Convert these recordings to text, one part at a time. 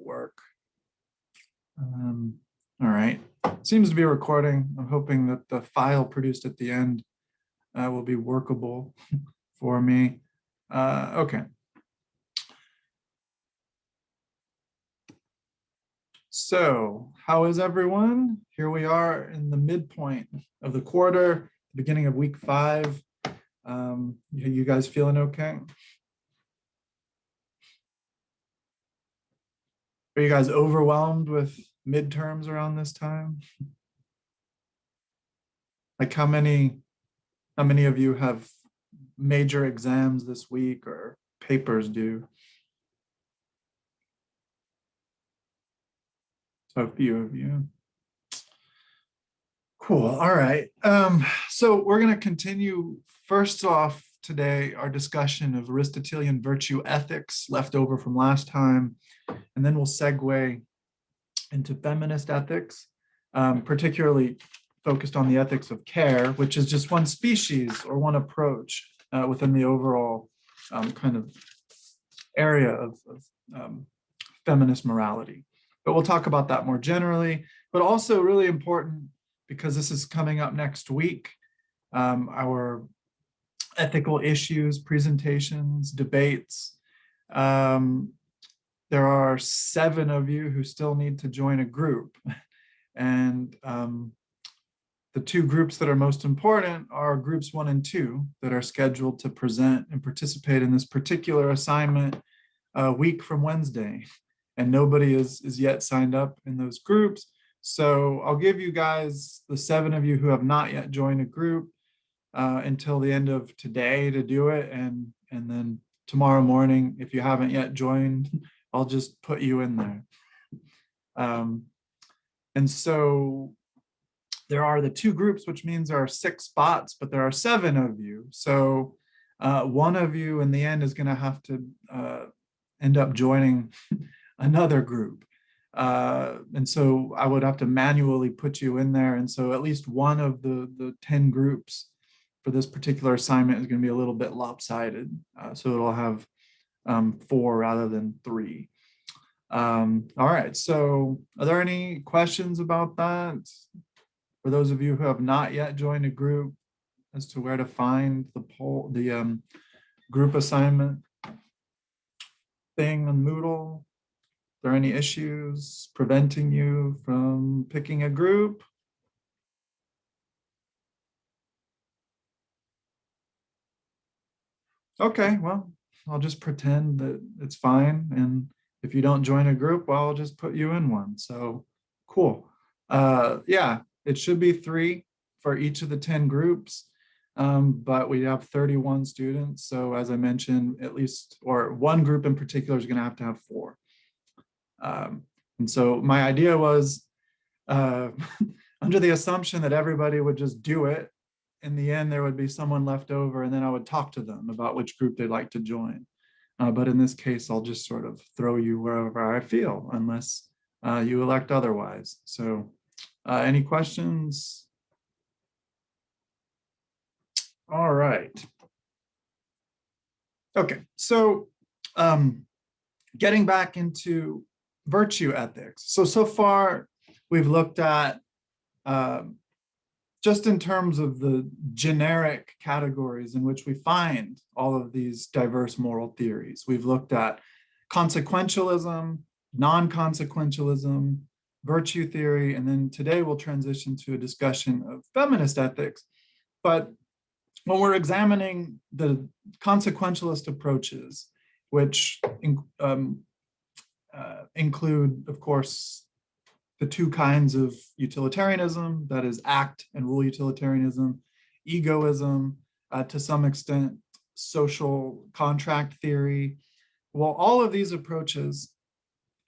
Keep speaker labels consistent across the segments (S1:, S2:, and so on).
S1: work. All right, seems to be recording. I'm hoping that the file produced at the end will be workable for me. Okay. So how is everyone? Here we are in the midpoint of the quarter, beginning of week 5. You guys feeling okay? Are you guys overwhelmed with midterms around this time? Like how many of you have major exams this week or papers due? So a few of you. Cool. All right. So we're going to continue first off today our discussion of Aristotelian virtue ethics left over from last time, and then we'll segue into feminist ethics, particularly focused on the ethics of care, which is just one species or one approach within the overall kind of area of feminist morality. But we'll talk about that more generally, but also really important because this is coming up next week, our ethical issues, presentations, debates. There are 7 of you who still need to join a group. And the 2 groups that are most important are groups 1 and 2 that are scheduled to present and participate in this particular assignment a week from Wednesday. And nobody is yet signed up in those groups. So I'll give you guys, the 7 of you who have not yet joined a group, until the end of today to do it. And then tomorrow morning, if you haven't yet joined, I'll just put you in there. And so there are the 2 groups, which means there are 6 spots, but there are 7 of you. So 1 of you in the end is going to have to end up joining another group. And so I would have to manually put you in there. And so at least one of the 10 groups for this particular assignment is going to be a little bit lopsided. So it'll have 4 rather than 3. All right, so are there any questions about that? For those of you who have not yet joined a group, as to where to find the group assignment thing on Moodle? Are there any issues preventing you from picking a group? Okay, well, I'll just pretend that it's fine. And if you don't join a group, well, I'll just put you in one. So cool. Yeah, it should be 3 for each of the 10 groups. But we have 31 students. So as I mentioned, at least, or one group in particular is going to have 4. And so my idea was under the assumption that everybody would just do it. In the end, there would be someone left over, and then I would talk to them about which group they'd like to join. But in this case, I'll just sort of throw you wherever I feel, unless you elect otherwise. So any questions? All right. Okay, so getting back into virtue ethics. So far, we've looked at just in terms of the generic categories in which we find all of these diverse moral theories. We've looked at consequentialism, non-consequentialism, virtue theory, and then today we'll transition to a discussion of feminist ethics. But when we're examining the consequentialist approaches, which include, of course, the 2 kinds of utilitarianism, that is act and rule utilitarianism, egoism, to some extent, social contract theory. Well, all of these approaches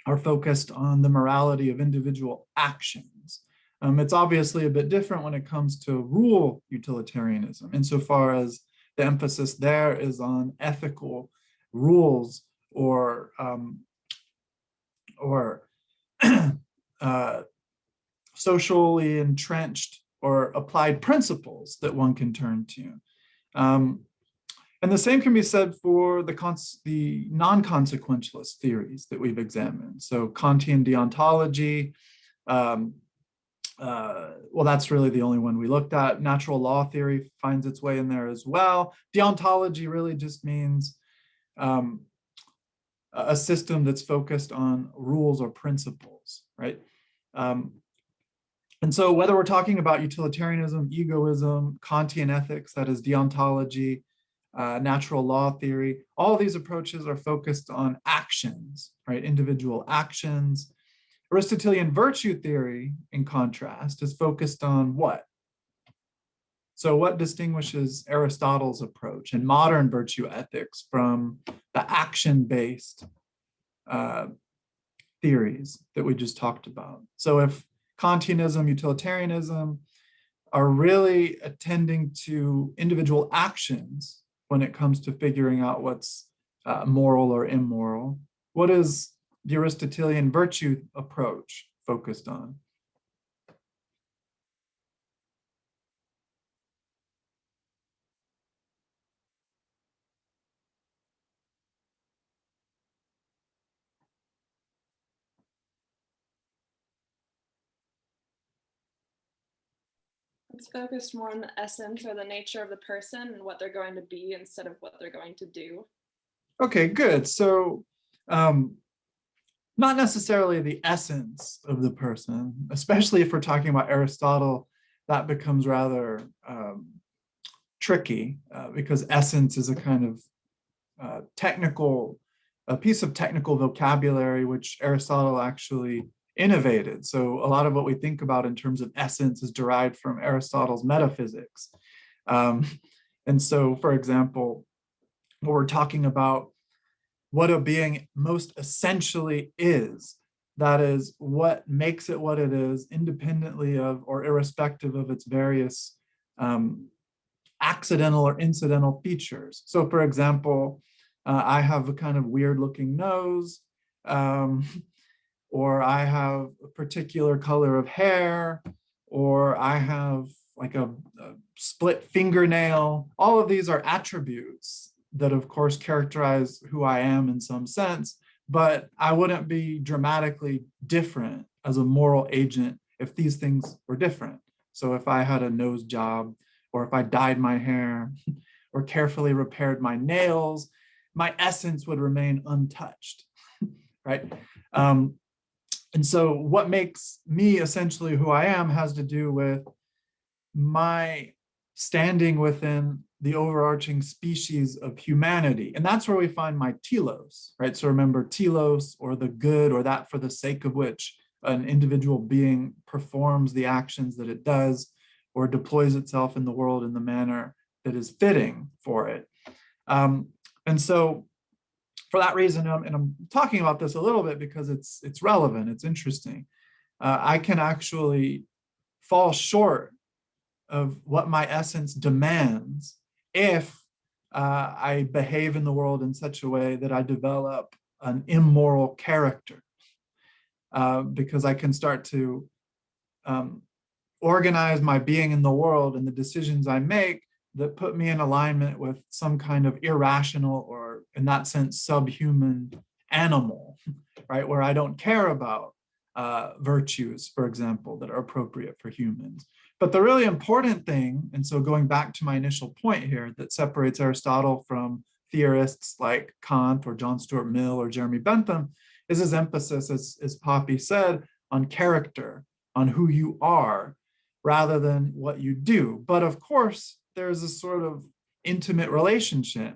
S1: are focused on the morality of individual actions. It's obviously a bit different when it comes to rule utilitarianism, insofar as the emphasis there is on ethical rules or socially entrenched or applied principles that one can turn to. And the same can be said for the non-consequentialist theories that we've examined. So Kantian deontology, well, that's really the only one we looked at. Natural law theory finds its way in there as well. Deontology really just means a system that's focused on rules or principles, right? And so whether we're talking about utilitarianism, egoism, Kantian ethics, that is deontology, natural law theory, all of these approaches are focused on actions, right? Individual actions. Aristotelian virtue theory, in contrast, is focused on what? So what distinguishes Aristotle's approach and modern virtue ethics from the action-based theories that we just talked about? So if Kantianism, utilitarianism are really attending to individual actions when it comes to figuring out what's moral or immoral, what is the Aristotelian virtue approach focused on?
S2: It's focused more on the essence or the nature of the person and what they're going to be instead of what they're going to do.
S1: Okay, good. So not necessarily the essence of the person, especially if we're talking about Aristotle, that becomes rather tricky because essence is a kind of a piece of technical vocabulary which Aristotle actually innovated. So a lot of what we think about in terms of essence is derived from Aristotle's metaphysics. And so, for example, when we're talking about what a being most essentially is, that is what makes it what it is, independently of or irrespective of its various accidental or incidental features. So for example, I have a kind of weird looking nose, or I have a particular color of hair, or I have like a split fingernail. All of these are attributes that of course characterize who I am in some sense, but I wouldn't be dramatically different as a moral agent if these things were different. So if I had a nose job, or if I dyed my hair, or carefully repaired my nails, my essence would remain untouched, right? And so what makes me essentially who I am has to do with my standing within the overarching species of humanity. And that's where we find my telos, right? So remember telos, or the good, or that for the sake of which an individual being performs the actions that it does, or deploys itself in the world in the manner that is fitting for it. And so for that reason, and I'm talking about this a little bit because it's relevant, it's interesting, I can actually fall short of what my essence demands if I behave in the world in such a way that I develop an immoral character, because I can start to organize my being in the world and the decisions I make that put me in alignment with some kind of irrational, or in that sense, subhuman animal, right? Where I don't care about virtues, for example, that are appropriate for humans. But the really important thing, and so going back to my initial point here, that separates Aristotle from theorists like Kant or John Stuart Mill or Jeremy Bentham, is his emphasis, as Poppy said, on character, on who you are, rather than what you do. But of course, there's a sort of intimate relationship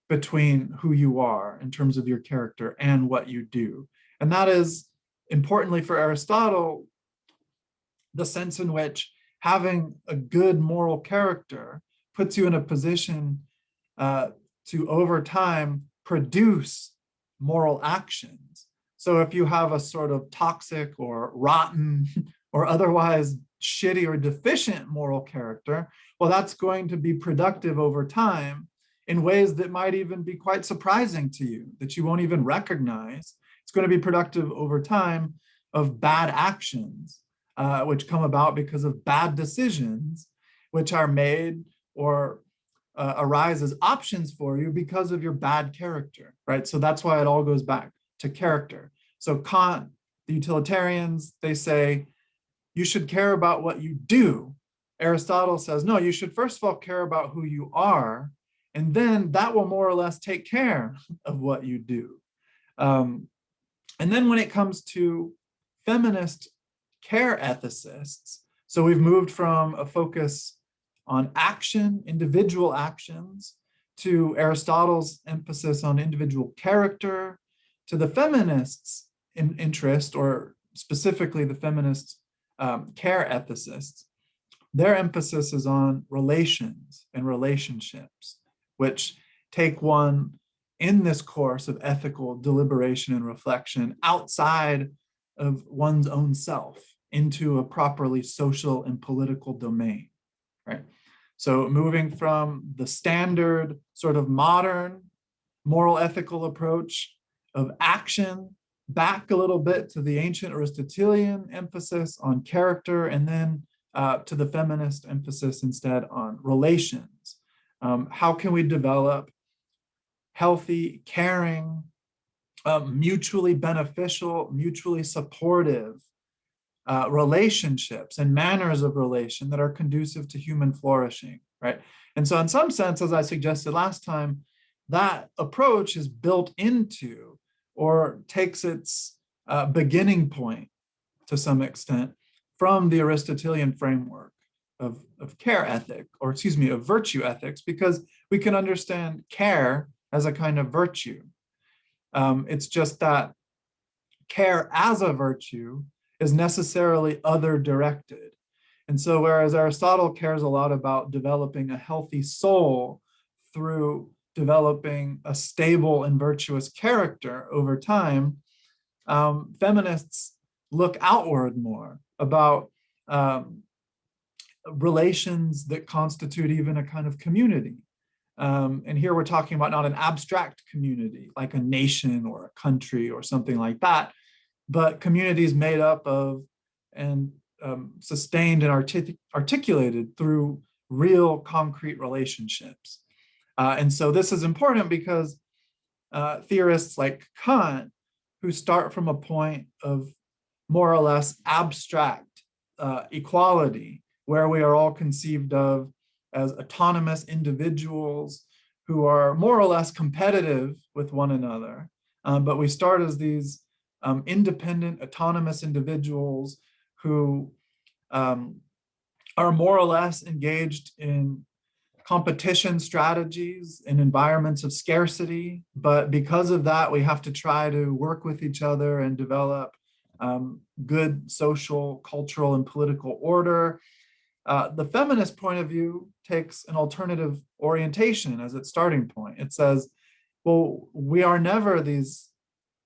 S1: between who you are in terms of your character and what you do. And that is, importantly for Aristotle, the sense in which having a good moral character puts you in a position to, over time, produce moral actions. So if you have a sort of toxic or rotten or otherwise shitty or deficient moral character, well, that's going to be productive over time in ways that might even be quite surprising to you, that you won't even recognize. It's going to be productive over time of bad actions, which come about because of bad decisions, which are made or arise as options for you because of your bad character, right? So that's why it all goes back to character. So Kant, the utilitarians, they say you should care about what you do. Aristotle says, no, you should first of all care about who you are, and then that will more or less take care of what you do. And then when it comes to feminist care ethicists, so we've moved from a focus on action, individual actions, to Aristotle's emphasis on individual character, to the feminists' interest, or specifically the feminist care ethicists. Their emphasis is on relations and relationships, which take one in this course of ethical deliberation and reflection outside of one's own self into a properly social and political domain, right? So moving from the standard sort of modern moral ethical approach of action back a little bit to the ancient Aristotelian emphasis on character, and then to the feminist emphasis instead on relations. How can we develop healthy, caring, mutually beneficial, mutually supportive relationships and manners of relation that are conducive to human flourishing, right? And so in some sense, as I suggested last time, that approach is built into or takes its beginning point to some extent from the Aristotelian framework of care ethic, or excuse me, of virtue ethics, because we can understand care as a kind of virtue. It's just that care as a virtue is necessarily other directed. And so whereas Aristotle cares a lot about developing a healthy soul through developing a stable and virtuous character over time, feminists look outward more about relations that constitute even a kind of community. And here we're talking about not an abstract community like a nation or a country or something like that, but communities made up of and sustained and articulated through real concrete relationships. And so this is important because theorists like Kant, who start from a point of more or less abstract equality, where we are all conceived of as autonomous individuals who are more or less competitive with one another, but we start as these independent, autonomous individuals who are more or less engaged in competition strategies in environments of scarcity. But because of that, we have to try to work with each other and develop good social, cultural, and political order. The feminist point of view takes an alternative orientation as its starting point. It says, well, we are never these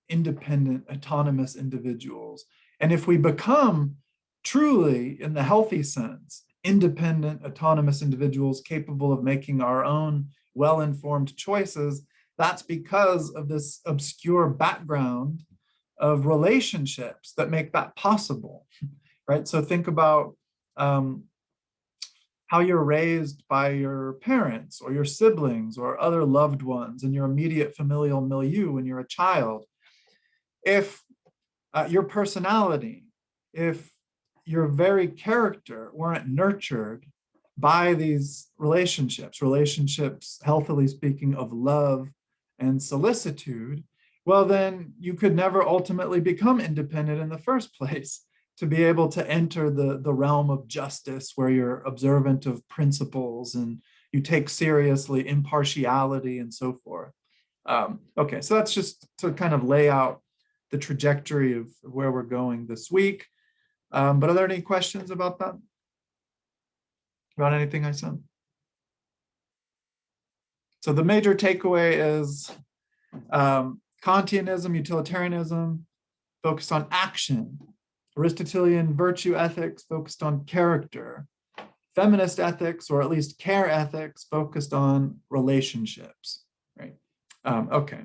S1: independent, autonomous individuals. And if we become truly, in the healthy sense, independent, autonomous individuals capable of making our own well-informed choices, that's because of this obscure background of relationships that make that possible, right? So think about how you're raised by your parents or your siblings or other loved ones in your immediate familial milieu when you're a child. If your personality, if your very character weren't nurtured by these relationships, healthily speaking, of love and solicitude, well, then you could never ultimately become independent in the first place to be able to enter the realm of justice where you're observant of principles and you take seriously impartiality and so forth. Okay, so that's just to kind of lay out the trajectory of where we're going this week. But are there any questions about that? About anything I said? So the major takeaway is Kantianism, utilitarianism, focused on action. Aristotelian virtue ethics focused on character. Feminist ethics, or at least care ethics, focused on relationships, right? Okay,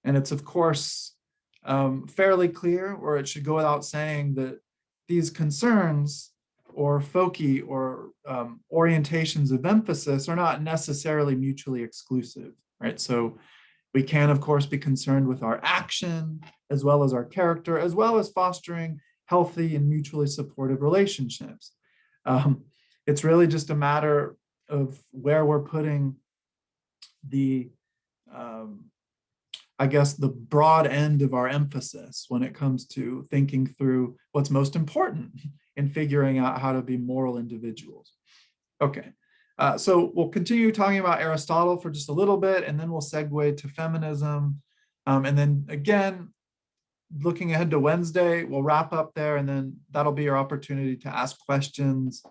S1: and it's of course fairly clear, or it should go without saying, that these concerns or foci or orientations of emphasis are not necessarily mutually exclusive, right? So we can, of course, be concerned with our action as well as our character, as well as fostering healthy and mutually supportive relationships. It's really just a matter of where we're putting the, I guess, the broad end of our emphasis when it comes to thinking through what's most important in figuring out how to be moral individuals. Okay, so we'll continue talking about Aristotle for just a little bit, and then we'll segue to feminism. And then again, looking ahead to Wednesday, we'll wrap up there, and then that'll be your opportunity to ask questions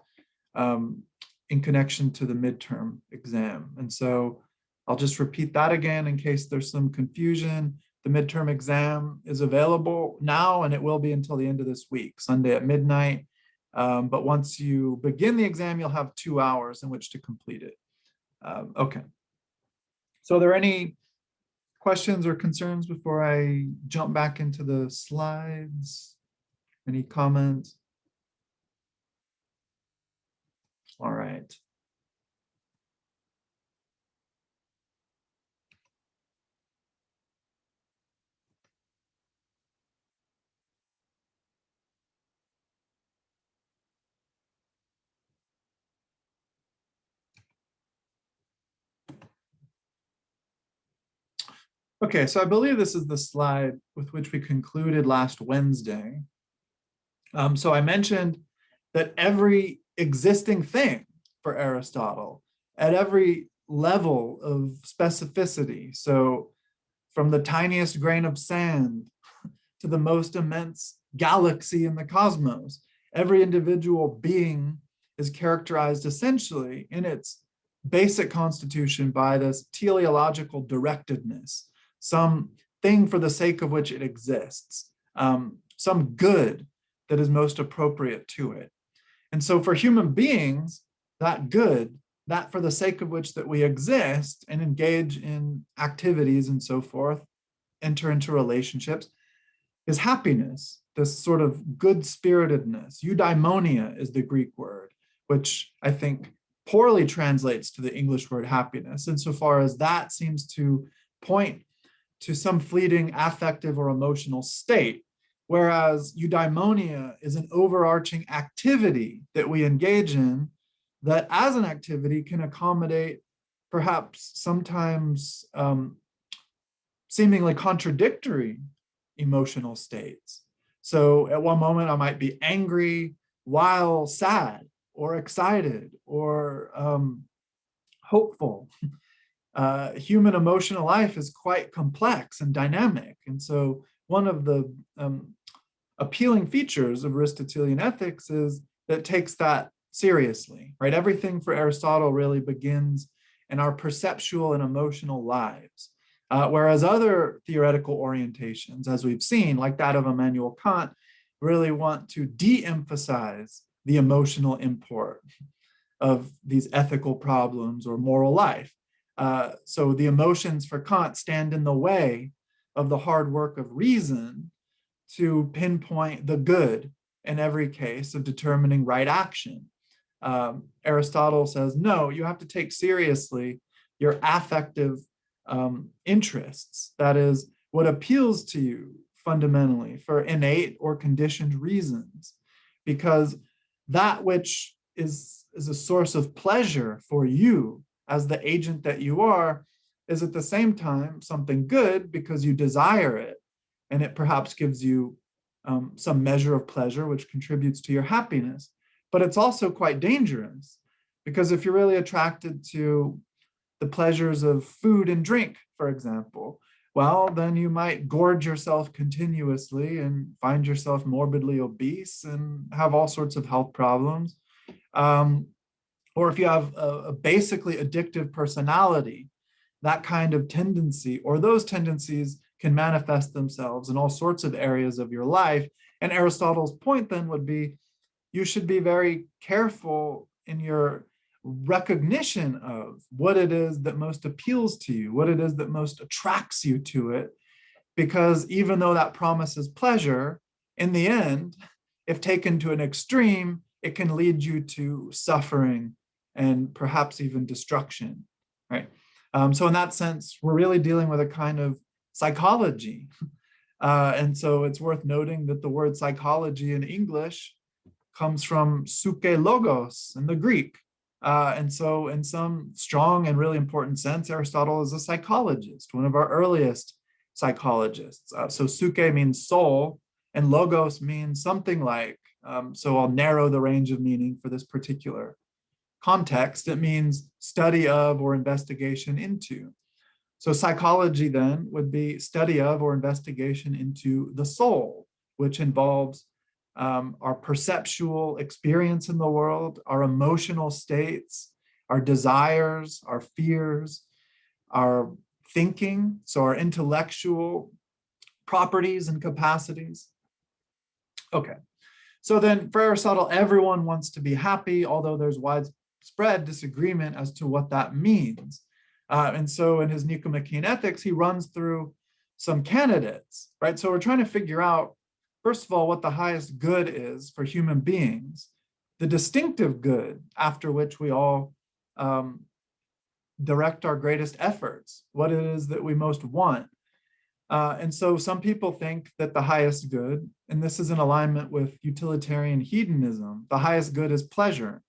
S1: in connection to the midterm exam. And so I'll just repeat that again in case there's some confusion. The midterm exam is available now, and it will be until the end of this week, Sunday at midnight. But once you begin the exam, you'll have 2 hours in which to complete it. Okay. So are there any questions or concerns before I jump back into the slides? Any comments? All right. Okay, so I believe this is the slide with which we concluded last Wednesday. So I mentioned that every existing thing for Aristotle at every level of specificity, so from the tiniest grain of sand to the most immense galaxy in the cosmos, every individual being is characterized essentially in its basic constitution by this teleological directedness, some thing for the sake of which it exists, some good that is most appropriate to it. And so for human beings, that good, that for the sake of which that we exist and engage in activities and so forth, enter into relationships, is happiness, this sort of good-spiritedness. Eudaimonia is the Greek word, which I think poorly translates to the English word happiness, insofar as that seems to point to some fleeting affective or emotional state, whereas eudaimonia is an overarching activity that we engage in that as an activity can accommodate perhaps sometimes seemingly contradictory emotional states. So at one moment I might be angry while sad or excited or hopeful. Human emotional life is quite complex and dynamic. And so one of the appealing features of Aristotelian ethics is that it takes that seriously, right? Everything for Aristotle really begins in our perceptual and emotional lives. Whereas other theoretical orientations, as we've seen, like that of Immanuel Kant, really want to de-emphasize the emotional import of these ethical problems or moral life. So the emotions for Kant stand in the way of the hard work of reason to pinpoint the good in every case of determining right action. Aristotle says, no, you have to take seriously your affective interests. That is, what appeals to you fundamentally for innate or conditioned reasons, because that which is a source of pleasure for you as the agent that you are is at the same time something good because you desire it, and it perhaps gives you some measure of pleasure which contributes to your happiness. But it's also quite dangerous, because if you're really attracted to the pleasures of food and drink, for example, well, then you might gorge yourself continuously and find yourself morbidly obese and have all sorts of health problems. Or if you have a basically addictive personality, that kind of tendency or those tendencies can manifest themselves in all sorts of areas of your life. And Aristotle's point then would be, you should be very careful in your recognition of what it is that most appeals to you, what it is that most attracts you to it, because even though that promises pleasure, in the end, if taken to an extreme, it can lead you to suffering and perhaps even destruction, right? So in that sense, we're really dealing with a kind of psychology. And so it's worth noting that the word psychology in English comes from suke logos in the Greek. And so in some strong and really important sense, Aristotle is a psychologist, one of our earliest psychologists. So suke means soul, and logos means something like, so I'll narrow the range of meaning for this particular context. It means study of or investigation into. So psychology then would be study of or investigation into the soul, which involves our perceptual experience in the world, our emotional states, our desires, our fears, our thinking, so our intellectual properties and capacities. Okay, so then for Aristotle, everyone wants to be happy, although there's widespread disagreement as to what that means. And so in his Nicomachean Ethics, he runs through some candidates, right? So we're trying to figure out, first of all, what the highest good is for human beings, the distinctive good after which we all direct our greatest efforts, what it is that we most want. And so some people think that the highest good, and this is in alignment with utilitarian hedonism, the highest good is pleasure.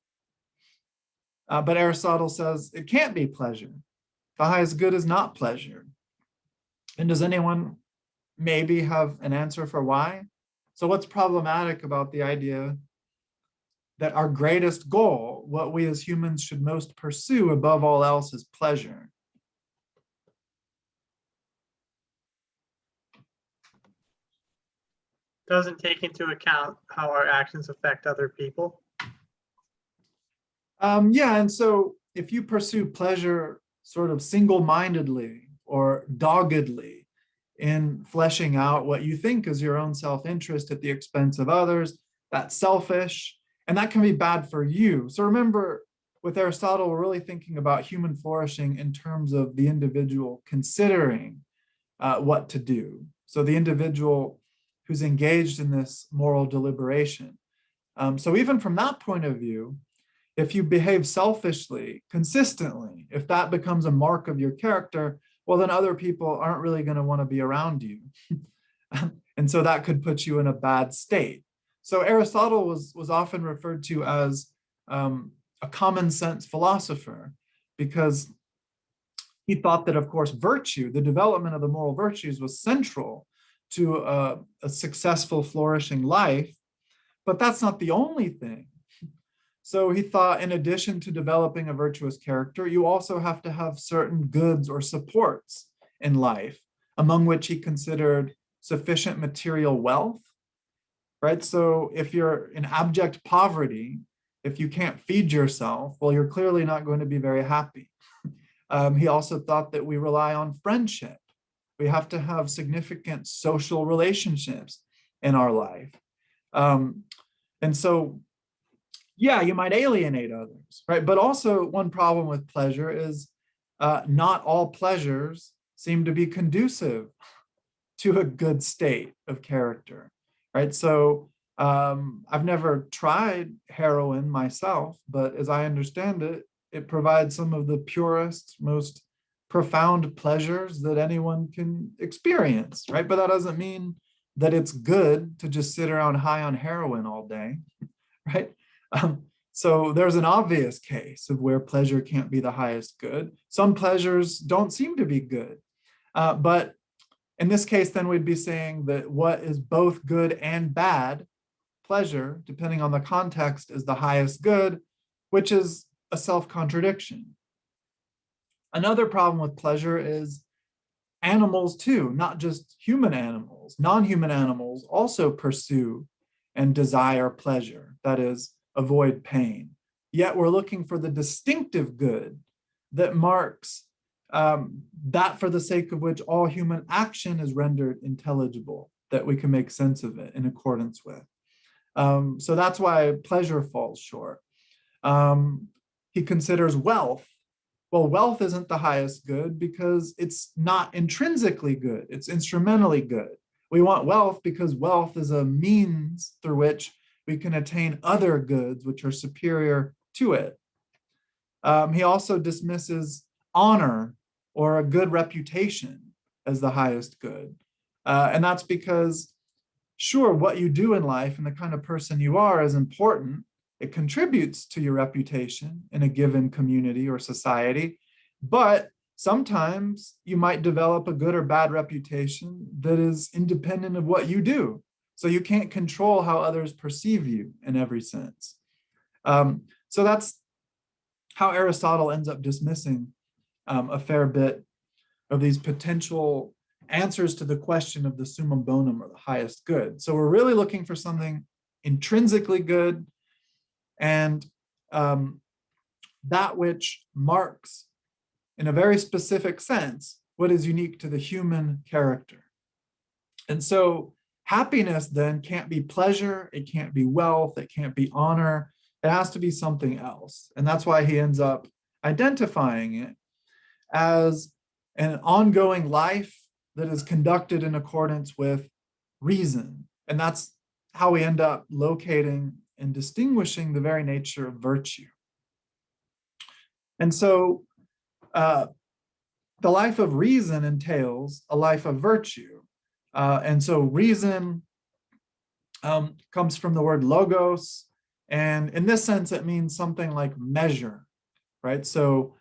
S1: But Aristotle says it can't be pleasure. The highest good is not pleasure. And does anyone maybe have an answer for why? So what's problematic about the idea that our greatest goal, what we as humans should most pursue above all else, is pleasure?
S3: Doesn't take into account how our actions affect other people.
S1: Yeah, and so if you pursue pleasure sort of single-mindedly or doggedly in fleshing out what you think is your own self-interest at the expense of others, that's selfish, and that can be bad for you. So remember, with Aristotle, we're really thinking about human flourishing in terms of the individual considering what to do. So the individual who's engaged in this moral deliberation. So even from that point of view, if you behave selfishly, consistently, if that becomes a mark of your character, well, then other people aren't really going to want to be around you. And so that could put you in a bad state. So Aristotle was often referred to as a common sense philosopher, because he thought that, of course, virtue, the development of the moral virtues, was central to a successful, flourishing life. But that's not the only thing. So he thought, in addition to developing a virtuous character, you also have to have certain goods or supports in life, among which he considered sufficient material wealth, right? So if you're in abject poverty, if you can't feed yourself, well, you're clearly not going to be very happy. He also thought that we rely on friendship. We have to have significant social relationships in our life. And so, yeah, you might alienate others, right? But also one problem with pleasure is not all pleasures seem to be conducive to a good state of character, right? So I've never tried heroin myself, but as I understand it, it provides some of the purest, most profound pleasures that anyone can experience, right? But that doesn't mean that it's good to just sit around high on heroin all day, right? So there's an obvious case of where pleasure can't be the highest good. Some pleasures don't seem to be good. But in this case, then we'd be saying that what is both good and bad, pleasure, depending on the context, is the highest good, which is a self-contradiction. Another problem with pleasure is animals too, not just human animals. Non-human animals also pursue and desire pleasure, that is, avoid pain. Yet we're looking for the distinctive good that marks that for the sake of which all human action is rendered intelligible, that we can make sense of it in accordance with. So that's why pleasure falls short. He considers wealth. Well, wealth isn't the highest good because it's not intrinsically good, it's instrumentally good. We want wealth because wealth is a means through which we can attain other goods which are superior to it. He also dismisses honor or a good reputation as the highest good. And that's because, sure, what you do in life and the kind of person you are is important. It contributes to your reputation in a given community or society, but sometimes you might develop a good or bad reputation that is independent of what you do. So you can't control how others perceive you in every sense. So that's how Aristotle ends up dismissing a fair bit of these potential answers to the question of the summum bonum, or the highest good. So we're really looking for something intrinsically good, and that which marks, in a very specific sense, what is unique to the human character. And so happiness then can't be pleasure, it can't be wealth, it can't be honor, it has to be something else. And that's why he ends up identifying it as an ongoing life that is conducted in accordance with reason. And that's how we end up locating and distinguishing the very nature of virtue. And so the life of reason entails a life of virtue. And so reason comes from the word logos. And in this sense, it means something like measure, right? So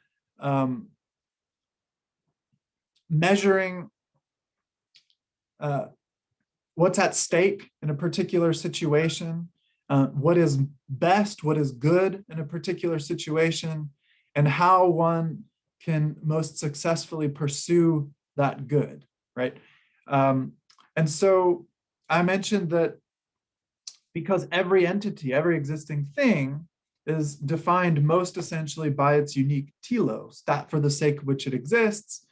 S1: measuring what's at stake in a particular situation, what is best, what is good in a particular situation, and how one can most successfully pursue that good, right? And so I mentioned that because every entity, every existing thing is defined most essentially by its unique telos, that for the sake of which it exists,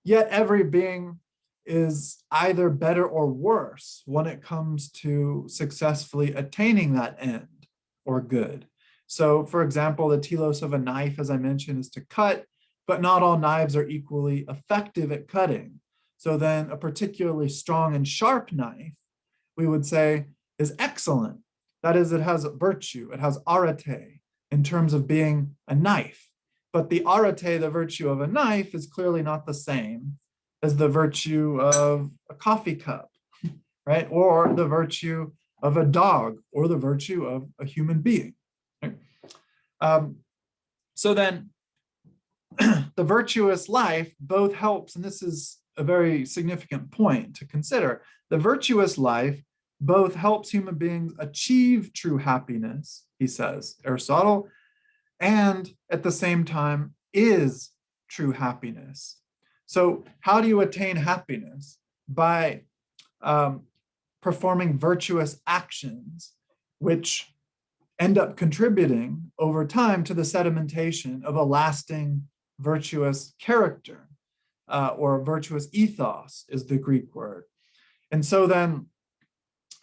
S1: yet every being is either better or worse when it comes to successfully attaining that end or good. So for example, the telos of a knife, as I mentioned, is to cut, but not all knives are equally effective at cutting. So then a particularly strong and sharp knife, we would say, is excellent. That is, it has virtue, it has arete in terms of being a knife. But the arete, the virtue of a knife, is clearly not the same as the virtue of a coffee cup, right? Or the virtue of a dog, or the virtue of a human being. Right? So then the virtuous life both helps, and this is a very significant point to consider, the virtuous life both helps human beings achieve true happiness, he says, Aristotle, and at the same time is true happiness. So how do you attain happiness? By performing virtuous actions, which end up contributing over time to the sedimentation of a lasting virtuous character, or virtuous ethos is the Greek word. And so then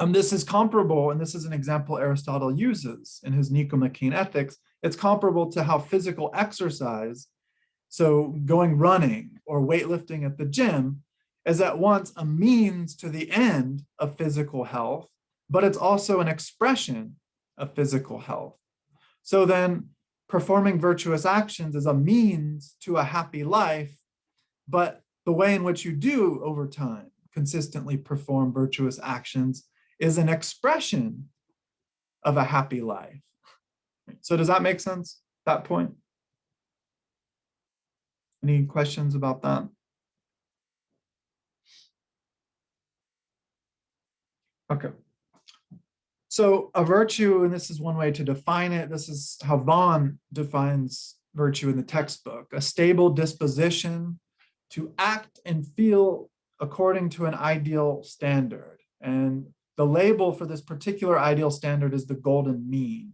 S1: this is comparable, and this is an example Aristotle uses in his Nicomachean Ethics. It's comparable to how physical exercise, so going running or weightlifting at the gym, is at once a means to the end of physical health, but it's also an expression of physical health. So then performing virtuous actions is a means to a happy life, but the way in which you do over time consistently perform virtuous actions is an expression of a happy life. So does that make sense, that point? Any questions about that? Okay. So a virtue, and this is one way to define it, this is how Vaughan defines virtue in the textbook, a stable disposition to act and feel according to an ideal standard. And the label for this particular ideal standard is the golden mean.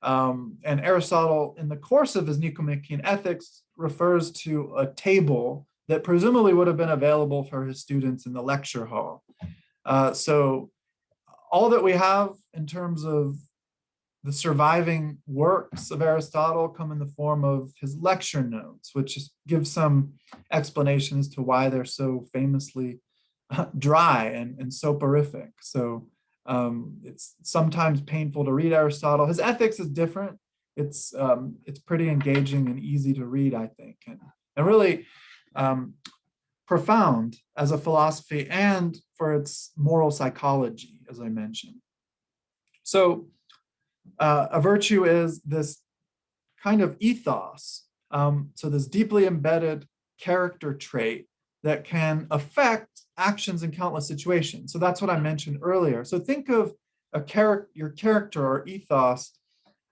S1: And Aristotle, in the course of his Nicomachean Ethics, refers to a table that presumably would have been available for his students in the lecture hall. So all that we have in terms of the surviving works of Aristotle come in the form of his lecture notes, which give some explanation as to why they're so famously dry and soporific. So It's sometimes painful to read Aristotle. His ethics is different. It's pretty engaging and easy to read, I think, and really profound as a philosophy and for its moral psychology, as I mentioned. So a virtue is this kind of ethos. So this deeply embedded character trait that can affect actions in countless situations. So that's what I mentioned earlier. So think of your character or ethos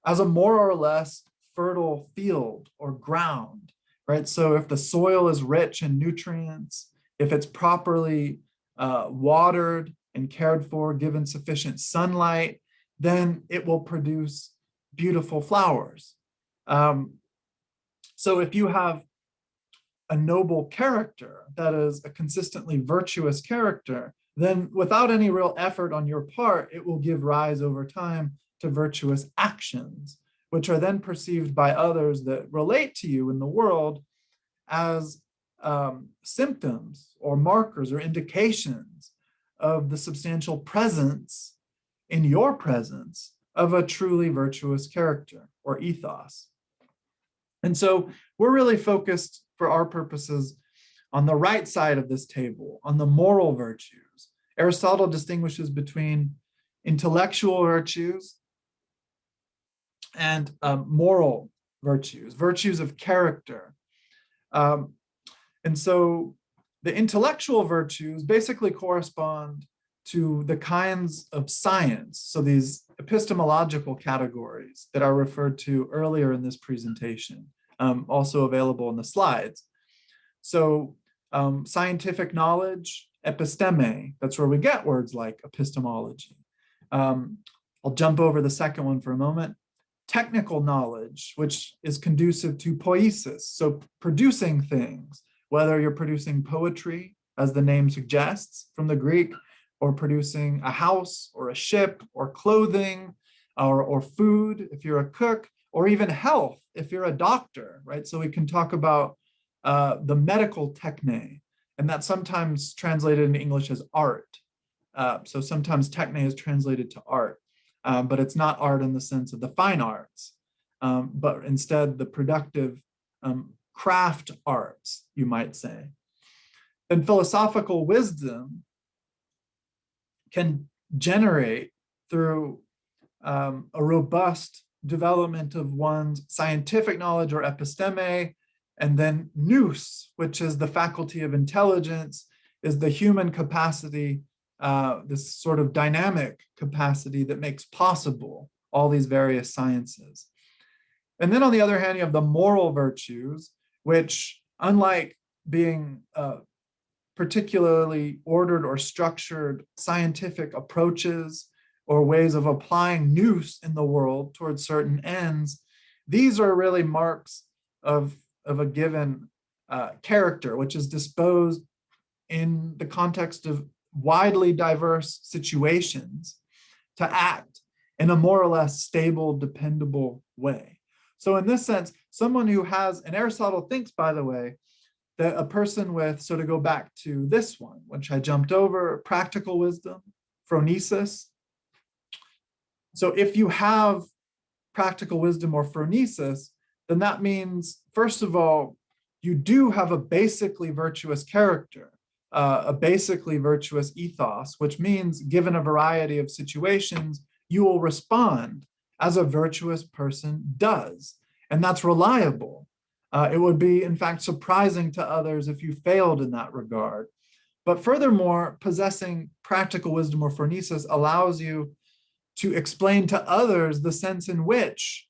S1: as a more or less fertile field or ground, right? So if the soil is rich in nutrients, if it's properly watered and cared for, given sufficient sunlight, then it will produce beautiful flowers. So if you have a noble character that is a consistently virtuous character, then without any real effort on your part, it will give rise over time to virtuous actions, which are then perceived by others that relate to you in the world as symptoms or markers or indications of the substantial presence in your presence of a truly virtuous character or ethos. And so we're really focused for our purposes on the right side of this table, on the moral virtues. Aristotle distinguishes between intellectual virtues and moral virtues, virtues of character. And so the intellectual virtues basically correspond to the kinds of science, so these epistemological categories that are referred to earlier in this presentation, also available in the slides. So scientific knowledge, episteme, that's where we get words like epistemology. I'll jump over the second one for a moment. Technical knowledge, which is conducive to poiesis, so producing things, whether you're producing poetry, as the name suggests, from the Greek, or producing a house or a ship or clothing or food if you're a cook, or even health if you're a doctor, right? So we can talk about the medical techne, and that's sometimes translated in English as art. So sometimes techne is translated to art, but it's not art in the sense of the fine arts, but instead the productive craft arts, you might say. And philosophical wisdom can generate through a robust development of one's scientific knowledge or episteme, and then nous, which is the faculty of intelligence, is the human capacity, this sort of dynamic capacity that makes possible all these various sciences. And then on the other hand, you have the moral virtues, which, unlike being particularly ordered or structured scientific approaches or ways of applying nous in the world towards certain ends, these are really marks of a given character, which is disposed in the context of widely diverse situations to act in a more or less stable, dependable way. So in this sense, someone who has, and Aristotle thinks, by the way, that a person with, so to go back to this one, which I jumped over, practical wisdom, phronesis. So if you have practical wisdom or phronesis, then that means, first of all, you do have a basically virtuous character, a basically virtuous ethos, which means given a variety of situations, you will respond as a virtuous person does. And that's reliable. It would be, in fact, surprising to others if you failed in that regard. But furthermore, possessing practical wisdom or phronesis allows you to explain to others the sense in which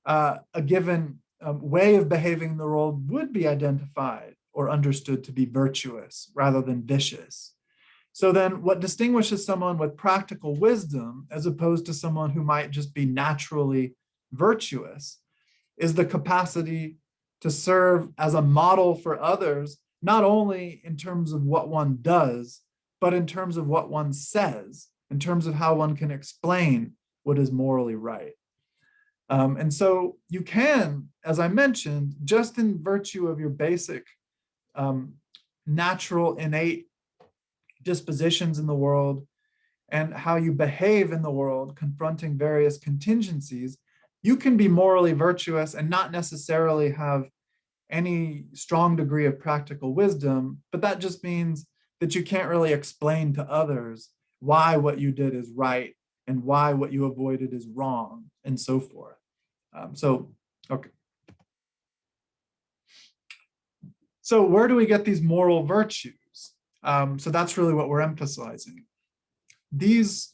S1: a given way of behaving in the world would be identified or understood to be virtuous rather than vicious. So then what distinguishes someone with practical wisdom as opposed to someone who might just be naturally virtuous is the capacity to serve as a model for others, not only in terms of what one does, but in terms of what one says, in terms of how one can explain what is morally right. And so you can, as I mentioned, just in virtue of your basic natural, innate dispositions in the world, and how you behave in the world, confronting various contingencies, you can be morally virtuous and not necessarily have any strong degree of practical wisdom, but that just means that you can't really explain to others why what you did is right and why what you avoided is wrong, and so forth. Okay. So where do we get these moral virtues? So that's really what we're emphasizing. These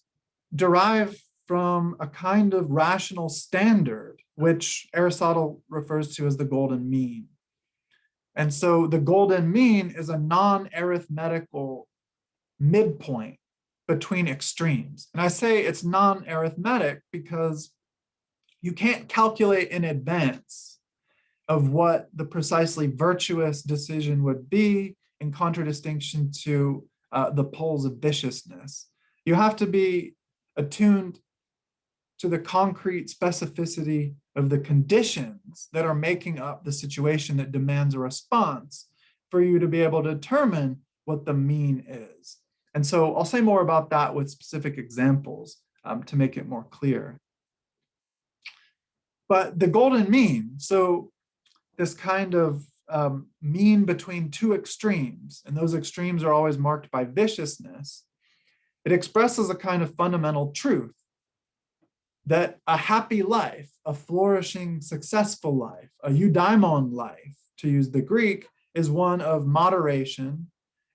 S1: derive from a kind of rational standard, which Aristotle refers to as the golden mean. And so the golden mean is a non-arithmetical midpoint between extremes. And I say it's non-arithmetic because you can't calculate in advance of what the precisely virtuous decision would be in contradistinction to the poles of viciousness. You have to be attuned to the concrete specificity of the conditions that are making up the situation that demands a response for you to be able to determine what the mean is. And so I'll say more about that with specific examples to make it more clear. But the golden mean, so this kind of mean between two extremes, and those extremes are always marked by viciousness, it expresses a kind of fundamental truth that a happy life, a flourishing, successful life, a eudaimon life, to use the Greek, is one of moderation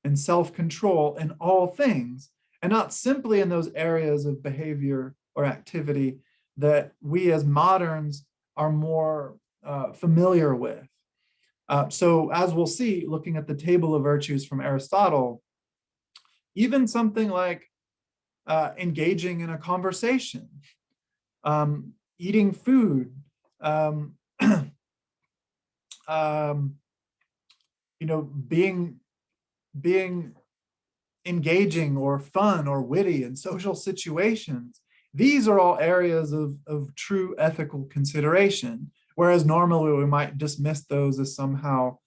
S1: and self-control in all things, and not simply in those areas of behavior or activity that we as moderns are more familiar with. So as we'll see, looking at the table of virtues from Aristotle, even something like engaging in a conversation, eating food, being engaging or fun or witty in social situations. These are all areas of true ethical consideration, whereas normally we might dismiss those as somehow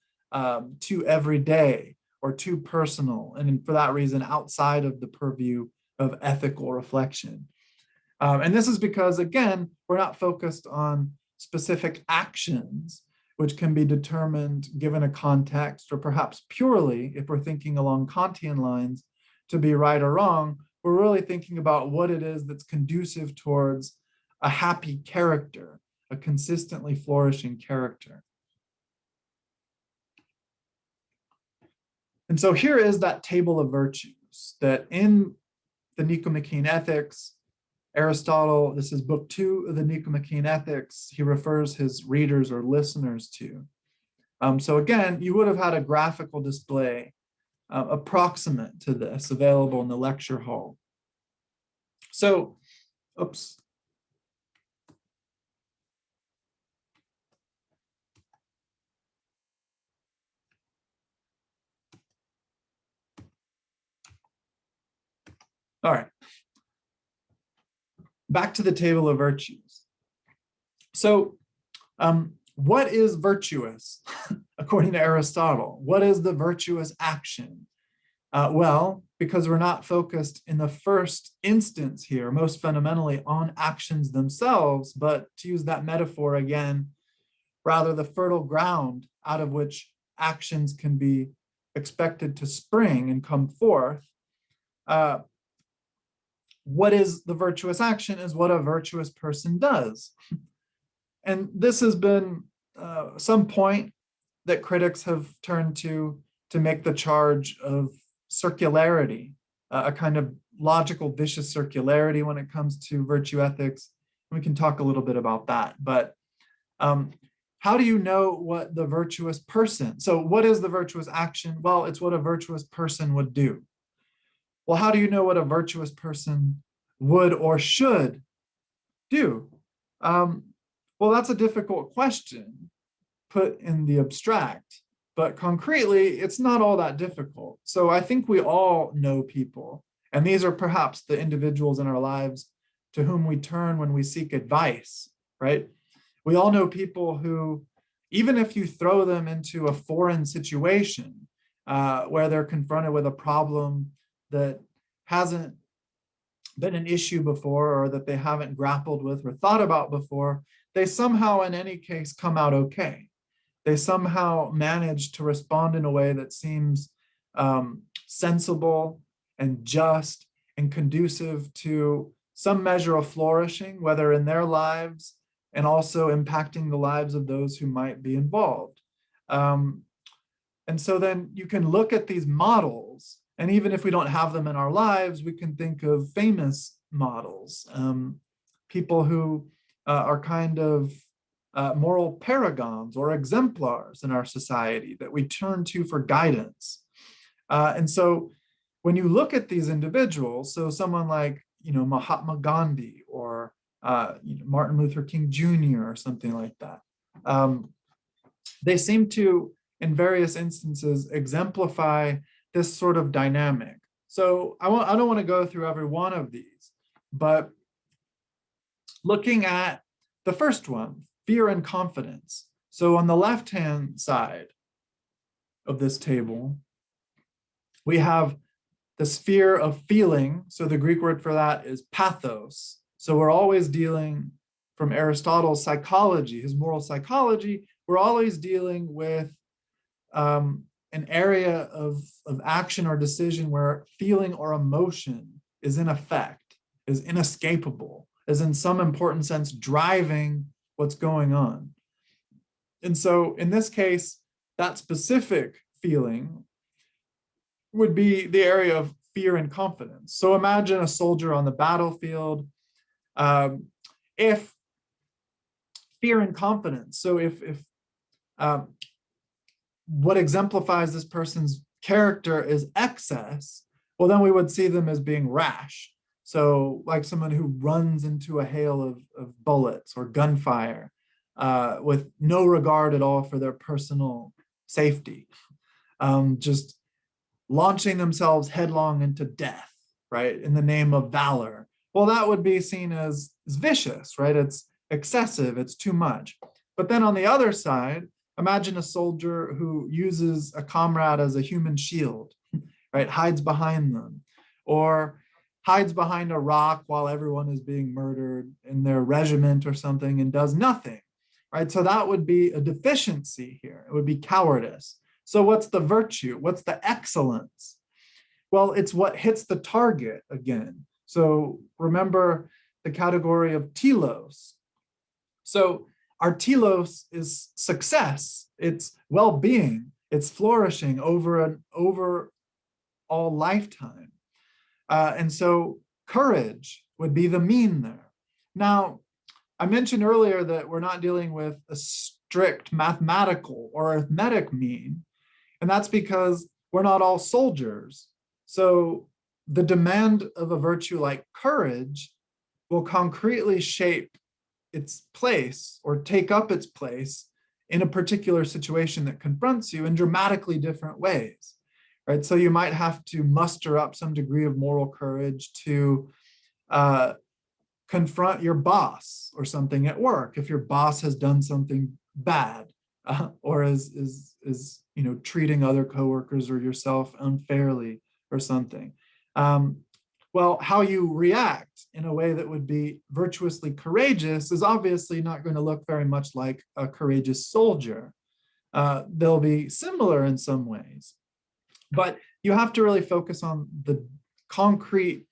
S1: too everyday or too personal, and for that reason outside of the purview of ethical reflection. And this is because, again, we're not focused on specific actions, which can be determined given a context, or perhaps purely, if we're thinking along Kantian lines, to be right or wrong. We're really thinking about what it is that's conducive towards a happy character, a consistently flourishing character. And so here is that table of virtues that in the Nicomachean Ethics, Aristotle, this is book 2 of the Nicomachean Ethics, he refers his readers or listeners to. So again, you would have had a graphical display approximate to this available in the lecture hall. So, oops. All right. Back to the table of virtues. So what is virtuous according to Aristotle? What is the virtuous action? Well, because we're not focused in the first instance here, most fundamentally on actions themselves, but to use that metaphor again, rather the fertile ground out of which actions can be expected to spring and come forth. What is the virtuous action is what a virtuous person does. And this has been some point that critics have turned to make the charge of circularity, a kind of logical vicious circularity when it comes to virtue ethics. We can talk a little bit about that, but how do you know what the virtuous person, so what is the virtuous action? Well, it's what a virtuous person would do. Well, how do you know what a virtuous person would or should do? Well, that's a difficult question put in the abstract, but concretely, it's not all that difficult. So I think we all know people, and these are perhaps the individuals in our lives to whom we turn when we seek advice, right? We all know people who, even if you throw them into a foreign situation where they're confronted with a problem that hasn't been an issue before, or that they haven't grappled with or thought about before, they somehow in any case come out okay. They somehow manage to respond in a way that seems sensible and just and conducive to some measure of flourishing, whether in their lives and also impacting the lives of those who might be involved. And so then you can look at these models, and even if we don't have them in our lives, we can think of famous models, people who are kind of moral paragons or exemplars in our society that we turn to for guidance. And so when you look at these individuals, so someone like, Mahatma Gandhi or Martin Luther King Jr. or something like that, they seem to, in various instances, exemplify this sort of dynamic. So I don't want to go through every one of these, but looking at the first one, fear and confidence. So on the left-hand side of this table, we have the sphere of feeling. So the Greek word for that is pathos. So we're always dealing, from Aristotle's psychology, his moral psychology, we're always dealing with an area of action or decision where feeling or emotion is in effect, is inescapable, is in some important sense driving what's going on. And so in this case, that specific feeling would be the area of fear and confidence. So imagine a soldier on the battlefield. If fear and confidence, so if what exemplifies this person's character is excess, well, then we would see them as being rash. So like someone who runs into a hail of bullets or gunfire with no regard at all for their personal safety, just launching themselves headlong into death, right, in the name of valor. Well, that would be seen as vicious, right? It's excessive, it's too much. But then on the other side, imagine a soldier who uses a comrade as a human shield, right? Hides behind them, or hides behind a rock while everyone is being murdered in their regiment or something and does nothing, right? So that would be a deficiency here. It would be cowardice. So what's the virtue? What's the excellence? Well, it's what hits the target again. So remember the category of telos. So our telos is success, it's well-being, it's flourishing over an overall lifetime. And so courage would be the mean there. Now, I mentioned earlier that we're not dealing with a strict mathematical or arithmetic mean, and that's because we're not all soldiers. So the demand of a virtue like courage will concretely shape its place or take up its place in a particular situation that confronts you in dramatically different ways, right? So you might have to muster up some degree of moral courage to confront your boss or something at work if your boss has done something bad or is treating other coworkers or yourself unfairly or something. Well, how you react in a way that would be virtuously courageous is obviously not going to look very much like a courageous soldier. They'll be similar in some ways, but you have to really focus on the concrete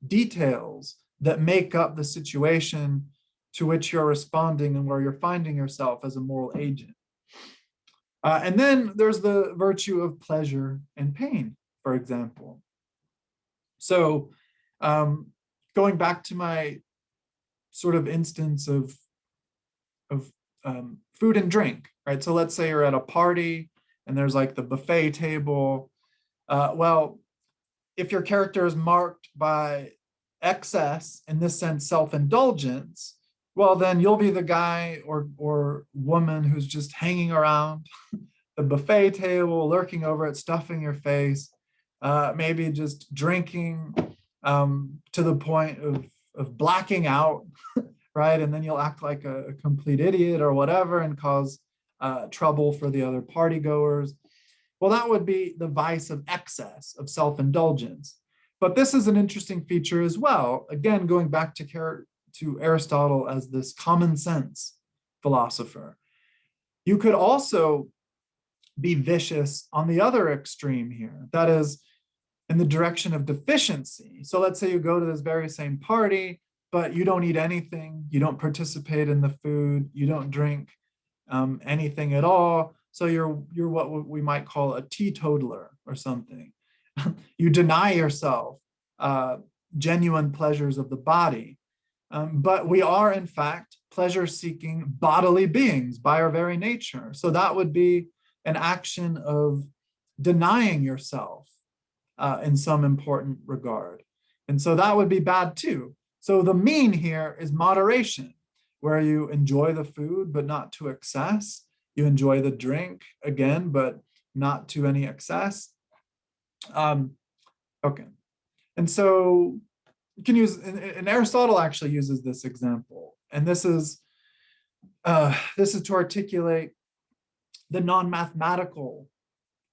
S1: details that make up the situation to which you're responding and where you're finding yourself as a moral agent. And then there's the virtue of pleasure and pain, for example. So going back to my sort of instance of food and drink, right? So let's say you're at a party and there's like the buffet table. Well, if your character is marked by excess, in this sense, self-indulgence, well, then you'll be the guy or woman who's just hanging around the buffet table, lurking over it, stuffing your face, maybe just drinking to the point of blacking out, right? And then you'll act like a complete idiot or whatever and cause trouble for the other party goers. Well, that would be the vice of excess, of self-indulgence. But this is an interesting feature as well. Again, going back to Aristotle as this common sense philosopher. You could also be vicious on the other extreme here. That is in the direction of deficiency. So let's say you go to this very same party, but you don't eat anything, you don't participate in the food, you don't drink anything at all. So you're what we might call a teetotaler or something. You deny yourself genuine pleasures of the body. But we are, in fact, pleasure-seeking bodily beings by our very nature. So that would be an action of denying yourself in some important regard. And so that would be bad too. So the mean here is moderation, where you enjoy the food, but not to excess. You enjoy the drink, again, but not to any excess. Okay. And so you can use, and Aristotle actually uses this example. And this is to articulate the non-mathematical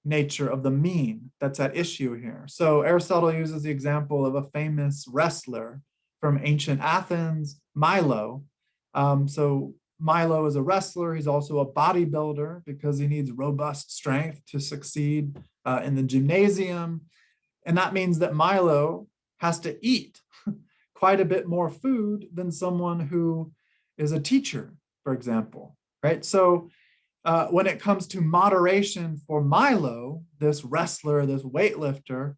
S1: nature of the mean that's at issue here. So Aristotle uses the example of a famous wrestler from ancient Athens, Milo. So Milo is a wrestler. He's also a bodybuilder because he needs robust strength to succeed in the gymnasium. And that means that Milo has to eat quite a bit more food than someone who is a teacher, for example, right? So when it comes to moderation for Milo, this wrestler, this weightlifter,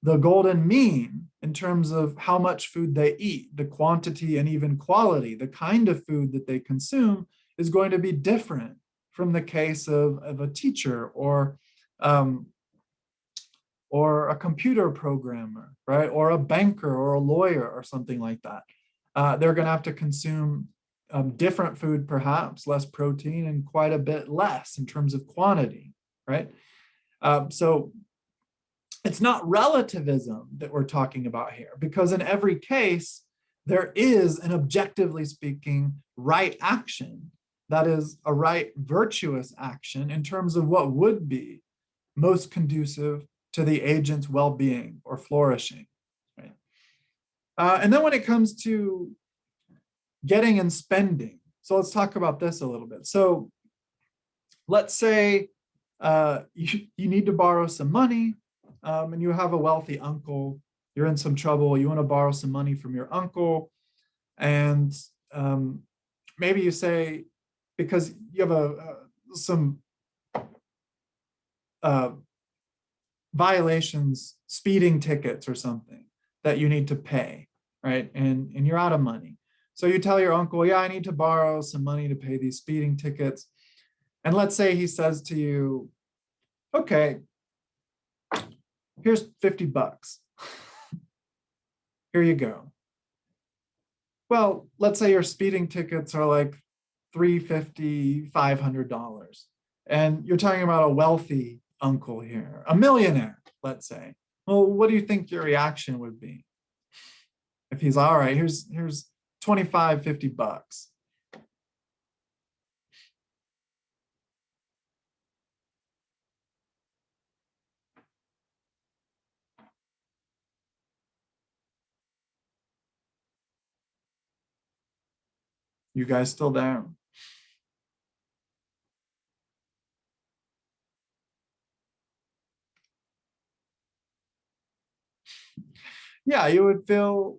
S1: the golden mean in terms of how much food they eat, the quantity and even quality, the kind of food that they consume is going to be different from the case of a teacher or a computer programmer, right? Or a banker or a lawyer or something like that. They're going to have to consume different food, perhaps less protein and quite a bit less in terms of quantity, right? So it's not relativism that we're talking about here, because in every case, there is an objectively speaking right action, that is a right virtuous action in terms of what would be most conducive to the agent's well-being or flourishing, right? And then when it comes to getting and spending, so let's talk about this a little bit. So let's say you need to borrow some money, and you have a wealthy uncle, you're in some trouble, you want to borrow some money from your uncle, and maybe you say, because you have some violations, speeding tickets or something that you need to pay, right? And you're out of money. So you tell your uncle, yeah, I need to borrow some money to pay these speeding tickets. And let's say he says to you, okay, here's 50 bucks. Here you go. Well, let's say your speeding tickets are like $350, $500. And you're talking about a wealthy uncle here, a millionaire, let's say. Well, what do you think your reaction would be? If he's all right, here's 25, 50 bucks. You guys still there? Yeah, you would feel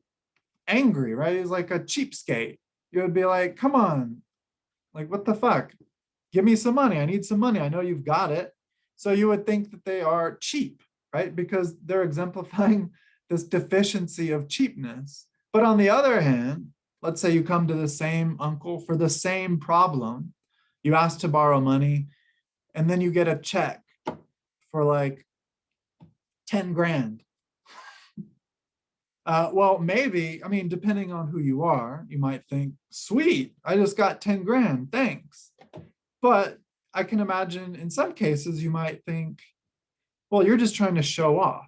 S1: angry, right? He's like a cheapskate. You would be like, come on, like, what the fuck? Give me some money. I need some money. I know you've got it. So you would think that they are cheap, right? Because they're exemplifying this deficiency of cheapness. But on the other hand, let's say you come to the same uncle for the same problem. You ask to borrow money, and then you get a check for like 10 grand. Well, maybe, I mean, depending on who you are, you might think, sweet, I just got 10 grand, thanks. But I can imagine in some cases you might think, well, you're just trying to show off.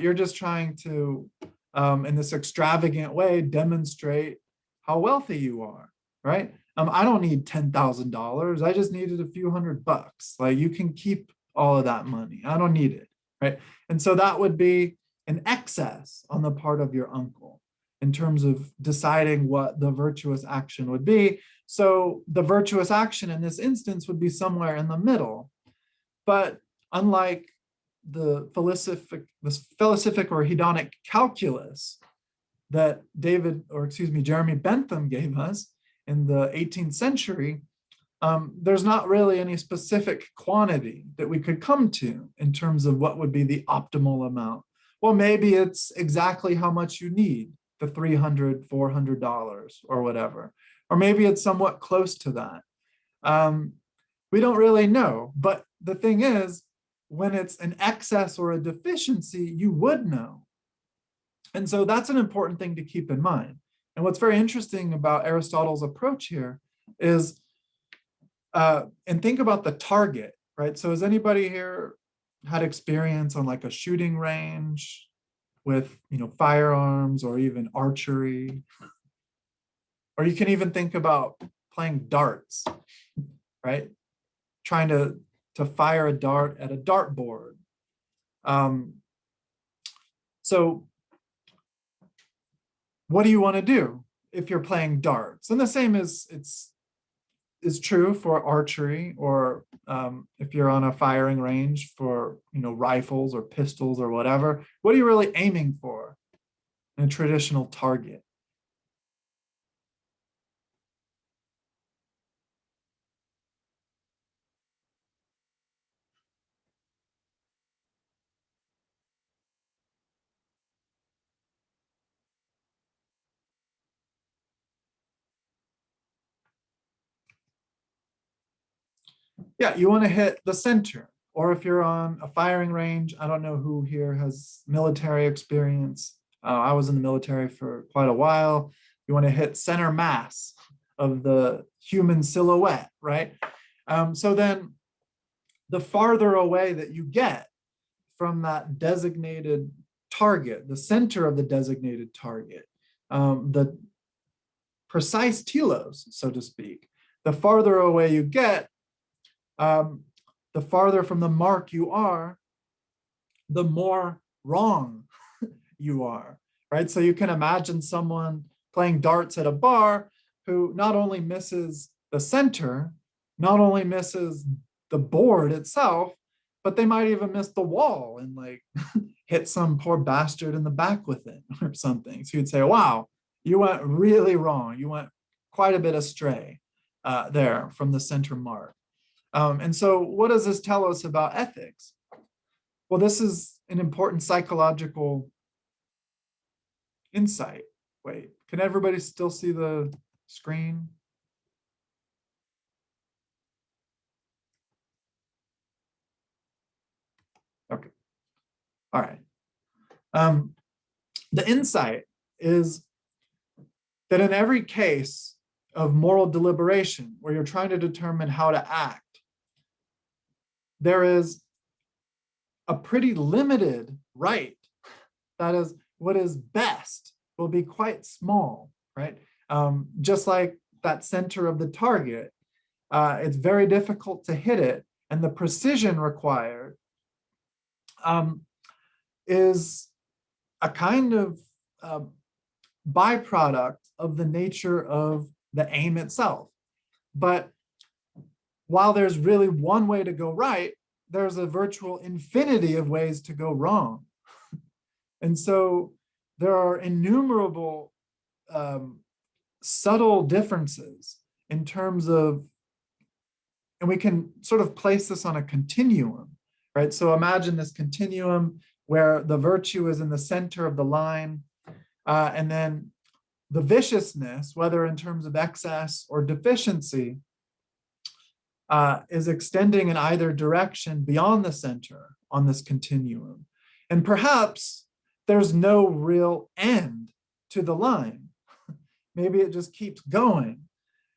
S1: You're just trying to, in this extravagant way, demonstrate how wealthy you are, right? I don't need $10,000. I just needed a few $100. Like, you can keep all of that money. I don't need it, right? And so that would be an excess on the part of your uncle in terms of deciding what the virtuous action would be. So the virtuous action in this instance would be somewhere in the middle. But unlike the philosophic or hedonic calculus that Jeremy Bentham gave us in the 18th century, there's not really any specific quantity that we could come to in terms of what would be the optimal amount. Well, maybe it's exactly how much you need, the $300, $400 or whatever. Or maybe it's somewhat close to that. We don't really know. But the thing is, when it's an excess or a deficiency, you would know. And so that's an important thing to keep in mind. And what's very interesting about Aristotle's approach here is, and think about the target, right? So has anybody here had experience on like a shooting range with, firearms or even archery? Or you can even think about playing darts, right? Trying to fire a dart at a dartboard. So what do you want to do if you're playing darts? And the same is true for archery, or if you're on a firing range for rifles or pistols or whatever. What are you really aiming for in a traditional target? Yeah, you want to hit the center. Or if you're on a firing range, I don't know who here has military experience. I was in the military for quite a while. You want to hit center mass of the human silhouette, right? So then the farther away that you get from that designated target, the center of the designated target, the precise telos, so to speak, the farther away you get, the farther from the mark you are, the more wrong you are, right? So you can imagine someone playing darts at a bar who not only misses the center, not only misses the board itself, but they might even miss the wall and like hit some poor bastard in the back with it or something. So you'd say, wow, you went really wrong. You went quite a bit astray there from the center mark. And so what does this tell us about ethics? Well, this is an important psychological insight. Wait, can everybody still see the screen? Okay. All right. The insight is that in every case of moral deliberation, where you're trying to determine how to act, there is a pretty limited right. That is, what is best will be quite small, right? Just like that center of the target, it's very difficult to hit it, and the precision required is a kind of byproduct of the nature of the aim itself. But while there's really one way to go right, there's a virtual infinity of ways to go wrong. And so there are innumerable subtle differences in terms of, and we can sort of place this on a continuum, right? So imagine this continuum where the virtue is in the center of the line, and then the viciousness, whether in terms of excess or deficiency, is extending in either direction beyond the center on this continuum. And perhaps there's no real end to the line. Maybe it just keeps going.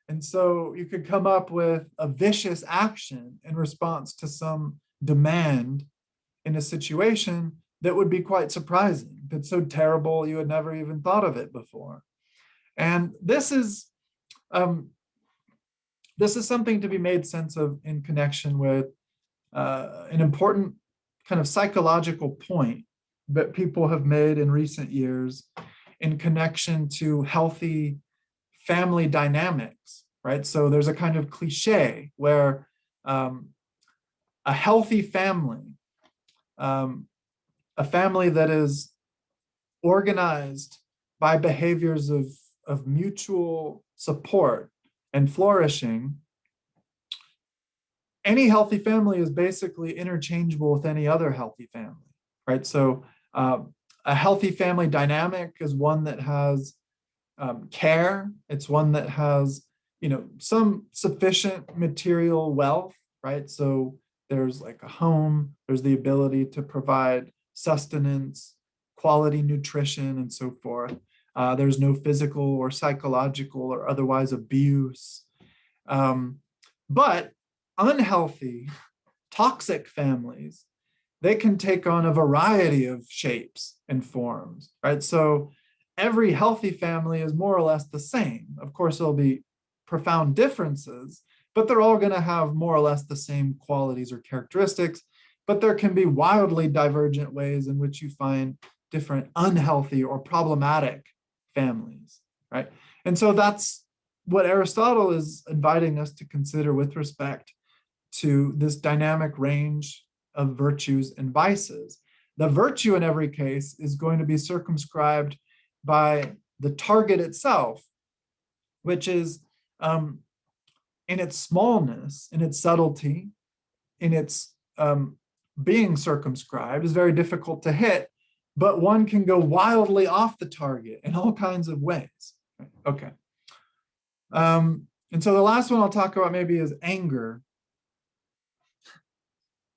S1: And so you could come up with a vicious action in response to some demand in a situation that would be quite surprising. It's so terrible you had never even thought of it before. And this is something to be made sense of in connection with an important kind of psychological point that people have made in recent years in connection to healthy family dynamics, right? So there's a kind of cliche where a healthy family, a family that is organized by behaviors of mutual support and flourishing, any healthy family is basically interchangeable with any other healthy family, right? So a healthy family dynamic is one that has care. It's one that has, some sufficient material wealth, right? So there's like a home, there's the ability to provide sustenance, quality nutrition, and so forth. There's no physical or psychological or otherwise abuse. But unhealthy, toxic families, they can take on a variety of shapes and forms, right? So every healthy family is more or less the same. Of course, there'll be profound differences, but they're all going to have more or less the same qualities or characteristics. But there can be wildly divergent ways in which you find different unhealthy or problematic families, right? And so that's what Aristotle is inviting us to consider with respect to this dynamic range of virtues and vices. The virtue in every case is going to be circumscribed by the target itself, which is in its smallness, in its subtlety, in its being circumscribed, is very difficult to hit, but one can go wildly off the target in all kinds of ways. Okay. And so the last one I'll talk about maybe is anger.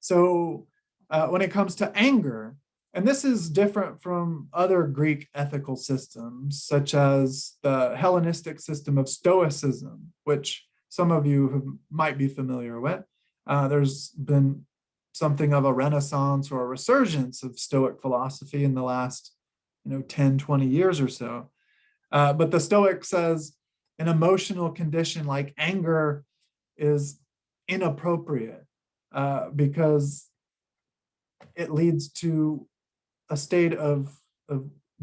S1: So when it comes to anger, and this is different from other Greek ethical systems, such as the Hellenistic system of Stoicism, which some of you might be familiar with. There's been something of a renaissance or a resurgence of Stoic philosophy in the last 10, 20 years or so. But the Stoic says an emotional condition like anger is inappropriate because it leads to a state of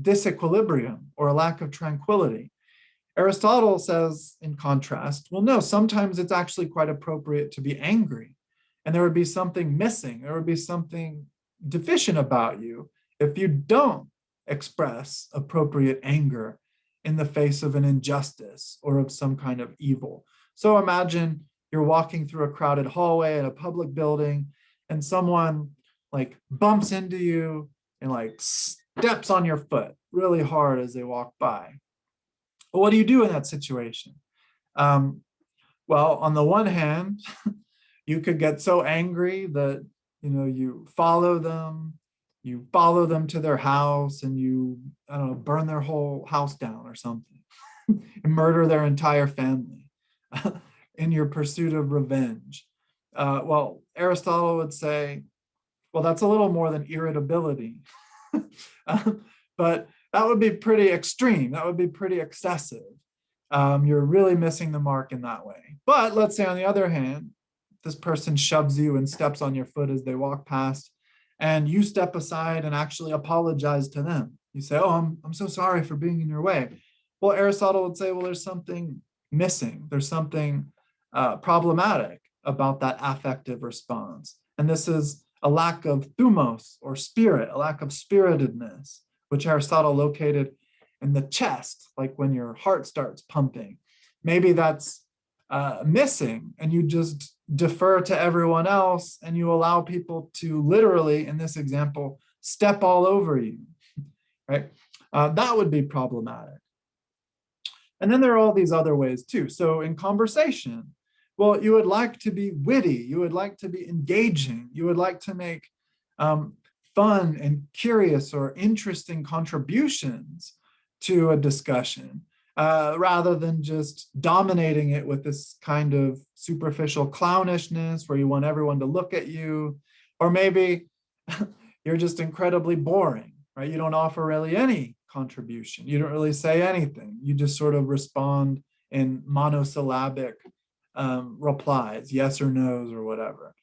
S1: disequilibrium or a lack of tranquility. Aristotle says, in contrast, well, no, sometimes it's actually quite appropriate to be angry. And there would be something missing, there would be something deficient about you if you don't express appropriate anger in the face of an injustice or of some kind of evil. So imagine you're walking through a crowded hallway in a public building and someone like bumps into you and like steps on your foot really hard as they walk by. Well, what do you do in that situation? Well, on the one hand, you could get so angry that you follow them to their house and you, I don't know, burn their whole house down or something and murder their entire family in your pursuit of revenge. Well, Aristotle would say, well, that's a little more than irritability. But that would be pretty extreme. That would be pretty excessive. You're really missing the mark in that way. But let's say, on the other hand, this person shoves you and steps on your foot as they walk past, and you step aside and actually apologize to them. You say, oh, I'm so sorry for being in your way. Well, Aristotle would say, well, there's something missing. There's something problematic about that affective response. And this is a lack of thumos, or spirit, a lack of spiritedness, which Aristotle located in the chest, like when your heart starts pumping. Maybe that's missing, and you just defer to everyone else and you allow people to literally, in this example, step all over you, right? That would be problematic. And then there are all these other ways too. So in conversation, well, you would like to be witty, you would like to be engaging, you would like to make fun and curious or interesting contributions to a discussion, rather than just dominating it with this kind of superficial clownishness where you want everyone to look at you. Or maybe you're just incredibly boring, right? You don't offer really any contribution. You don't really say anything. You just sort of respond in monosyllabic replies, yes or no's or whatever.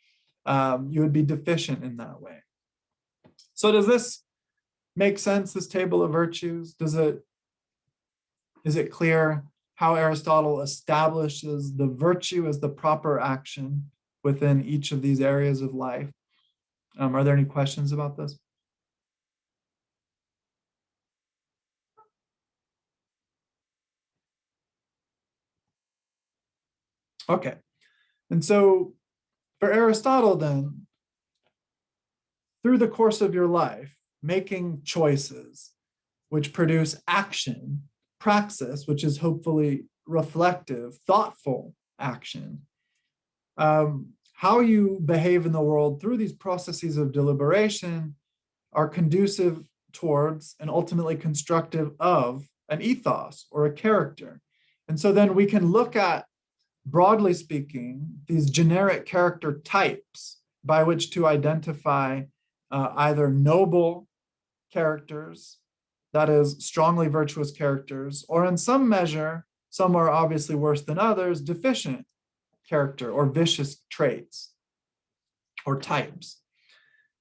S1: You would be deficient in that way. So does this make sense, this table of virtues? Is it clear how Aristotle establishes the virtue as the proper action within each of these areas of life? Are there any questions about this? Okay, and so for Aristotle then, through the course of your life, making choices which produce action, praxis, which is hopefully reflective, thoughtful action, how you behave in the world through these processes of deliberation are conducive towards and ultimately constructive of an ethos or a character. And so then we can look at, broadly speaking, these generic character types by which to identify either noble characters, that is, strongly virtuous characters, or in some measure, some are obviously worse than others, deficient character or vicious traits or types.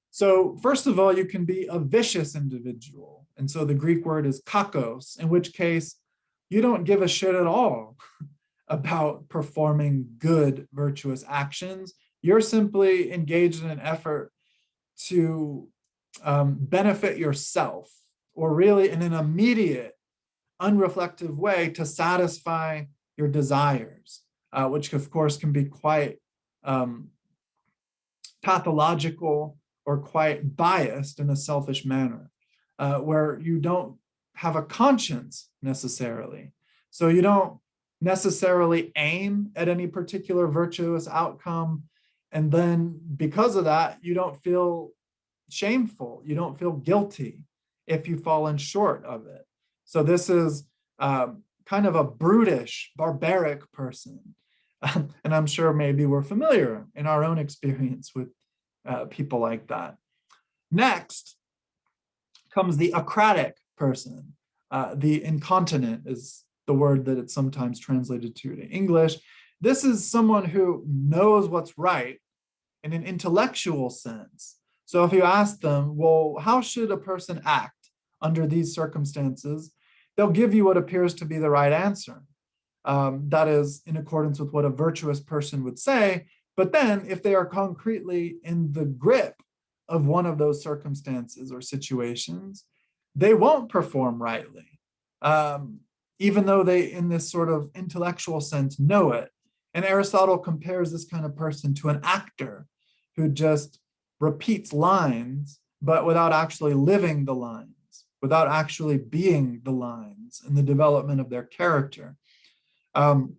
S1: So first of all, you can be a vicious individual. And so the Greek word is kakos, in which case you don't give a shit at all about performing good, virtuous actions. You're simply engaged in an effort to benefit yourself, or really in an immediate, unreflective way to satisfy your desires, which of course can be quite pathological or quite biased in a selfish manner, where you don't have a conscience necessarily. So you don't necessarily aim at any particular virtuous outcome. And then because of that, you don't feel shameful. You don't feel guilty if you've fallen short of it. So this is kind of a brutish, barbaric person. And I'm sure maybe we're familiar in our own experience with people like that. Next comes the acratic person. The incontinent is the word that it's sometimes translated to in English. This is someone who knows what's right in an intellectual sense. So if you ask them, well, how should a person act under these circumstances? They'll give you what appears to be the right answer. That is in accordance with what a virtuous person would say. But then if they are concretely in the grip of one of those circumstances or situations, they won't perform rightly, even though they, in this sort of intellectual sense, know it. And Aristotle compares this kind of person to an actor who just repeats lines, but without actually living the lines, without actually being the lines in the development of their character. And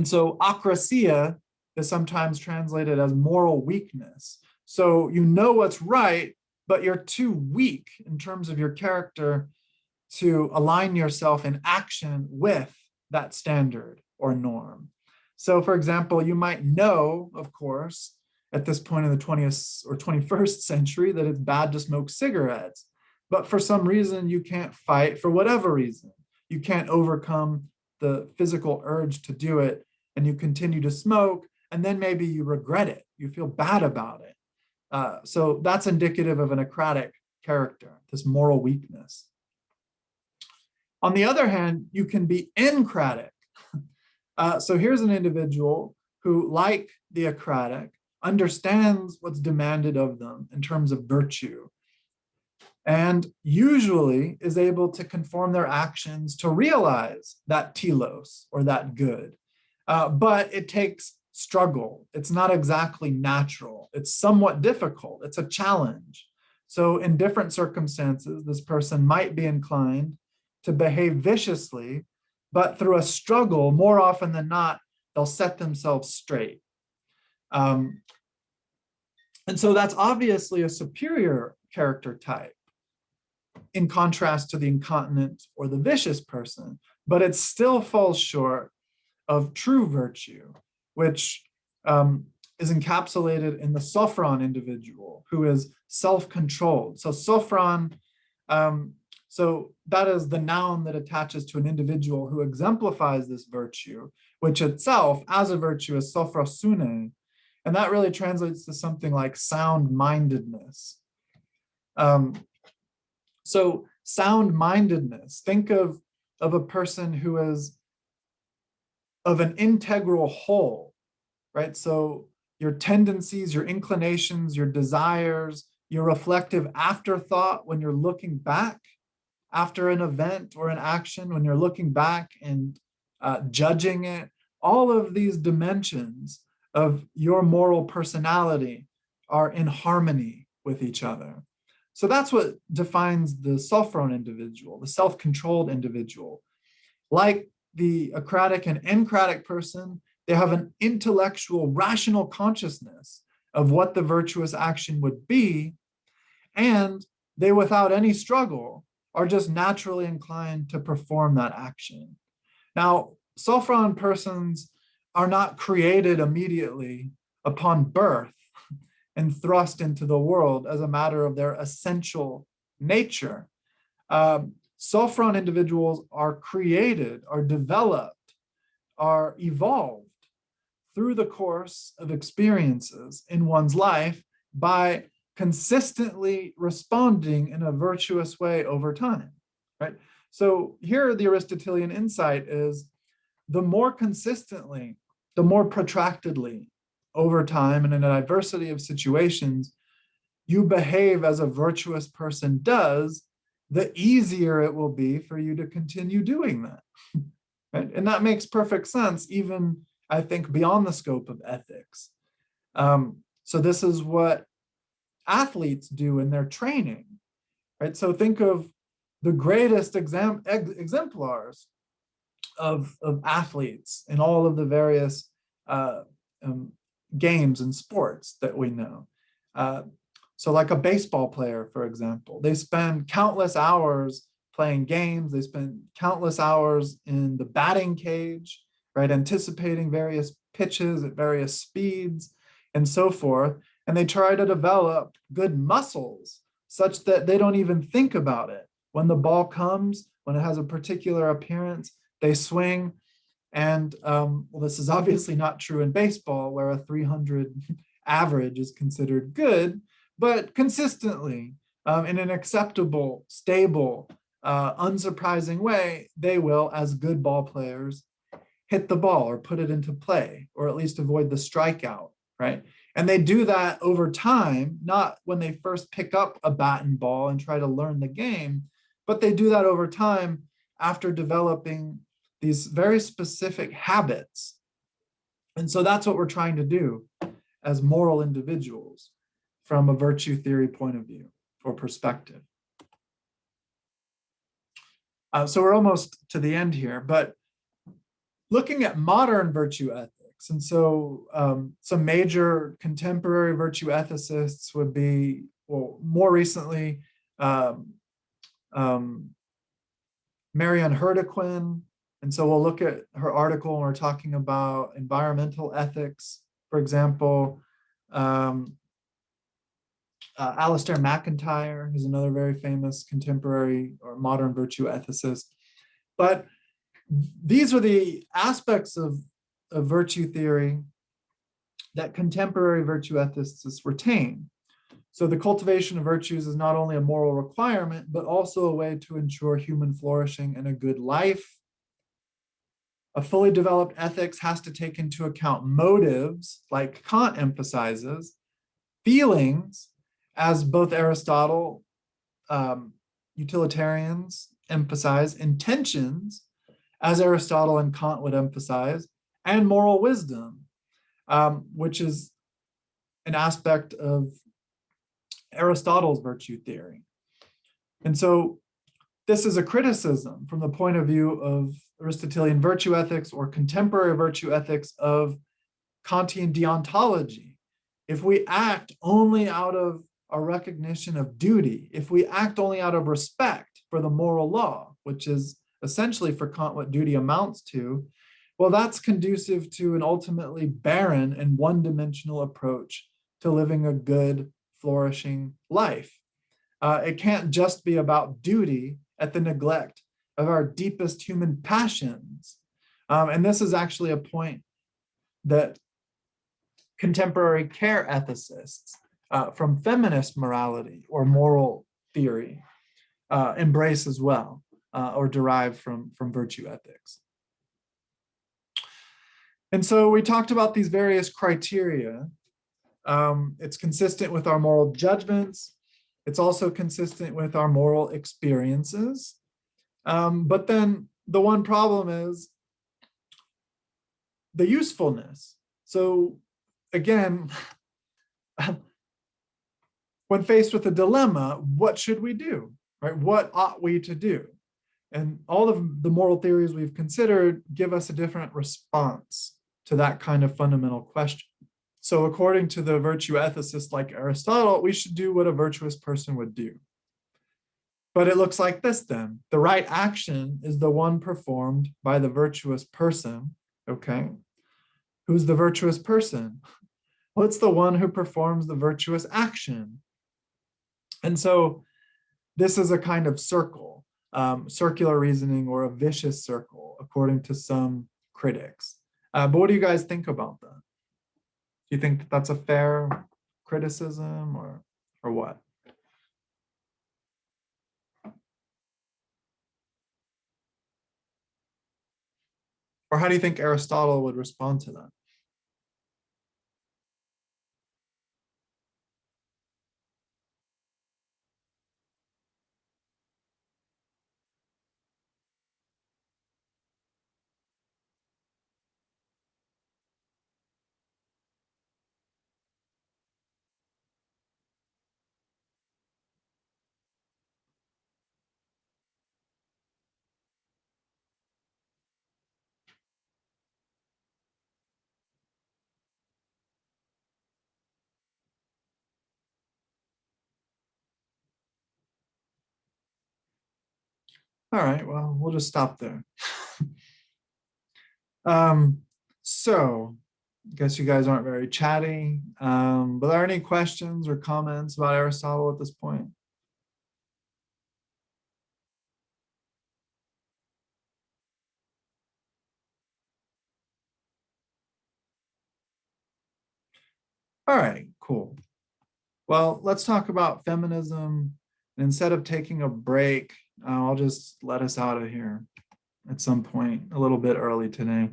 S1: so akrasia is sometimes translated as moral weakness. So you know what's right, but you're too weak in terms of your character to align yourself in action with that standard or norm. So for example, you might know, of course, at this point in the 20th or 21st century that it's bad to smoke cigarettes, but for some reason you can't fight, for whatever reason. You can't overcome the physical urge to do it, and you continue to smoke, and then maybe you regret it. You feel bad about it. So that's indicative of an acratic character, this moral weakness. On the other hand, you can be encratic. So here's an individual who, like the acratic, understands what's demanded of them in terms of virtue, and usually is able to conform their actions to realize that telos or that good. But it takes struggle. It's not exactly natural. It's somewhat difficult. It's a challenge. So in different circumstances, this person might be inclined to behave viciously, but through a struggle, more often than not, they'll set themselves straight. And so that's obviously a superior character type in contrast to the incontinent or the vicious person, but it still falls short of true virtue, which is encapsulated in the sophron individual, who is self-controlled. So sophron, so that is the noun that attaches to an individual who exemplifies this virtue, which itself, as a virtue, is sophrosune. And that really translates to something like sound-mindedness. So So sound-mindedness, think of a person who is of an integral whole, right? So your tendencies, your inclinations, your desires, your reflective afterthought when you're looking back after an event or an action, when you're looking back and judging it, all of these dimensions of your moral personality are in harmony with each other. So that's what defines the self-grown individual, the self-controlled individual. Like the acratic and encratic person, they have an intellectual, rational consciousness of what the virtuous action would be, and they, without any struggle, are just naturally inclined to perform that action. Now, self-grown persons are not created immediately upon birth and thrust into the world as a matter of their essential nature. Self-grown individuals are created, are developed, are evolved through the course of experiences in one's life by consistently responding in a virtuous way over time, right? So here the Aristotelian insight is the more consistently, the more protractedly over time and in a diversity of situations you behave as a virtuous person does, the easier it will be for you to continue doing that. Right? And that makes perfect sense, even I think beyond the scope of ethics. So this is what athletes do in their training, right? So think of the greatest exemplars of athletes in all of the various games and sports that we know. So like a baseball player, for example, they spend countless hours playing games. They spend countless hours in the batting cage, right? Anticipating various pitches at various speeds and so forth. And they try to develop good muscles such that they don't even think about it. When the ball comes, when it has a particular appearance, they swing. And well, this is obviously not true in baseball, where a 300 average is considered good, but consistently, in an acceptable, stable, unsurprising way, they will, as good ball players, hit the ball or put it into play, or at least avoid the strikeout, right? And they do that over time, not when they first pick up a bat and ball and try to learn the game, but they do that over time after developing these very specific habits. And so that's what we're trying to do as moral individuals from a virtue theory point of view or perspective. So we're almost to the end here, but looking at modern virtue ethics, and so some major contemporary virtue ethicists would be, well, more recently, Marianne Herdequin. And so we'll look at her article when we're talking about environmental ethics, for example. Alistair McIntyre is another very famous contemporary or modern virtue ethicist. But these are the aspects of virtue theory that contemporary virtue ethicists retain. So the cultivation of virtues is not only a moral requirement, but also a way to ensure human flourishing and a good life. A fully developed ethics has to take into account motives, like Kant emphasizes, feelings, as both Aristotle, utilitarians emphasize, intentions, as Aristotle and Kant would emphasize, and moral wisdom, which is an aspect of Aristotle's virtue theory. And so this is a criticism from the point of view of Aristotelian virtue ethics or contemporary virtue ethics of Kantian deontology. If we act only out of a recognition of duty, if we act only out of respect for the moral law, which is essentially for Kant what duty amounts to, well, that's conducive to an ultimately barren and one-dimensional approach to living a good, flourishing life. It can't just be about duty at the neglect of our deepest human passions. And this is actually a point that contemporary care ethicists from feminist morality or moral theory embrace as well, or derive from virtue ethics. And so we talked about these various criteria. It's consistent with our moral judgments. It's also consistent with our moral experiences. But then the one problem is the usefulness. So again, when faced with a dilemma, what should we do, right? What ought we to do? And all of the moral theories we've considered give us a different response to that kind of fundamental question. So according to the virtue ethicists like Aristotle, we should do what a virtuous person would do. But it looks like this then. The right action is the one performed by the virtuous person, okay? Who's the virtuous person? Well, it's the one who performs the virtuous action. And so this is a kind of circle, circular reasoning, or a vicious circle, according to some critics. But what do you guys think about that? Do you think that that's a fair criticism, or what? Or how do you think Aristotle would respond to that? All right, well, we'll just stop there. So I guess you guys aren't very chatty, but are there any questions or comments about Aristotle at this point? All right, cool. Well, let's talk about feminism. And instead of taking a break, I'll just let us out of here at some point a little bit early today.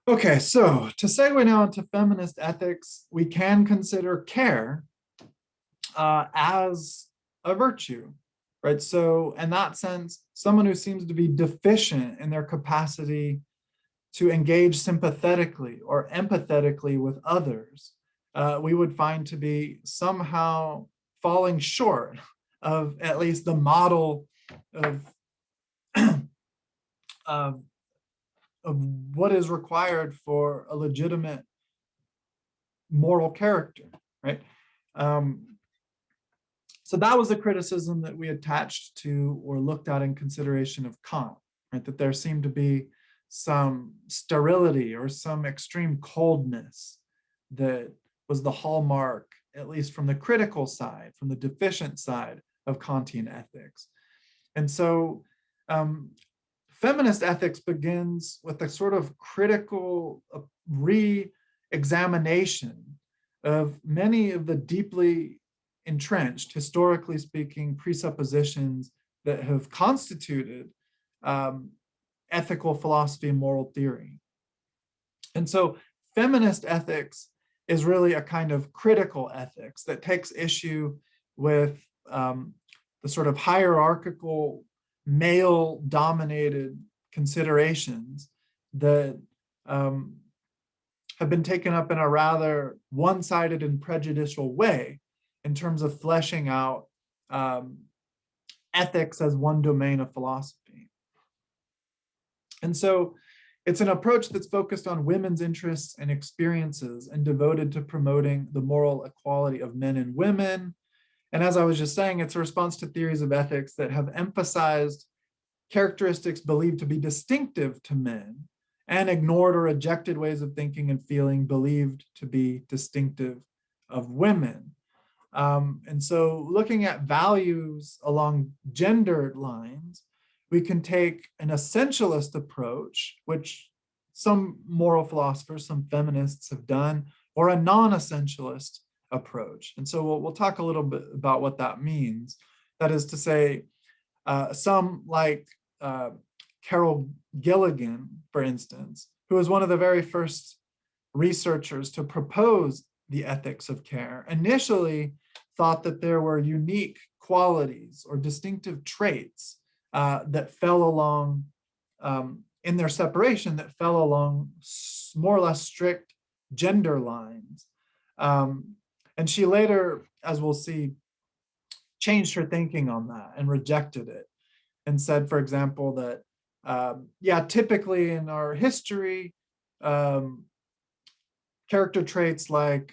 S1: Okay, so to segue now into feminist ethics, we can consider care as a virtue, right? So in that sense, someone who seems to be deficient in their capacity to engage sympathetically or empathetically with others, we would find to be somehow falling short of at least the model of of what is required for a legitimate moral character, right? So that was a criticism that we attached to or looked at in consideration of Kant, right? That there seemed to be some sterility or some extreme coldness that was the hallmark, at least from the critical side, from the deficient side of Kantian ethics. And so feminist ethics begins with a sort of critical re-examination of many of the deeply entrenched, historically speaking, presuppositions that have constituted ethical philosophy and moral theory. And so feminist ethics is really a kind of critical ethics that takes issue with the sort of hierarchical, male-dominated considerations that have been taken up in a rather one-sided and prejudicial way in terms of fleshing out ethics as one domain of philosophy. And so it's an approach that's focused on women's interests and experiences and devoted to promoting the moral equality of men and women. And as I was just saying, it's a response to theories of ethics that have emphasized characteristics believed to be distinctive to men and ignored or rejected ways of thinking and feeling believed to be distinctive of women. And so looking at values along gendered lines, we can take an essentialist approach, which some moral philosophers, some feminists have done, or a non-essentialist approach. And so we'll talk a little bit about what that means. That is to say, some like Carol Gilligan, for instance, who was one of the very first researchers to propose the ethics of care, initially thought that there were unique qualities or distinctive traits that fell along in their separation, that fell along more or less strict gender lines. And she later, as we'll see, changed her thinking on that and rejected it and said, for example, that, yeah, typically in our history, character traits like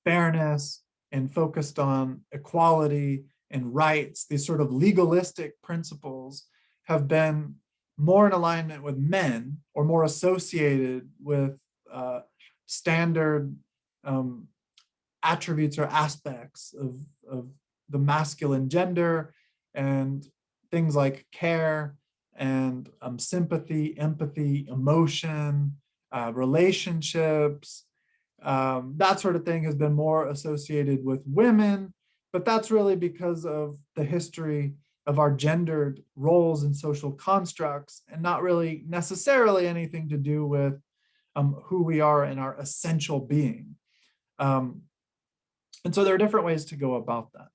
S1: fairness and focused on equality and rights, these sort of legalistic principles have been more in alignment with men or more associated with standard attributes or aspects of the masculine gender, and things like care and sympathy, empathy, emotion, relationships, that sort of thing has been more associated with women, but that's really because of the history of our gendered roles and social constructs, and not really necessarily anything to do with who we are in our essential being. And so there are different ways to go about that.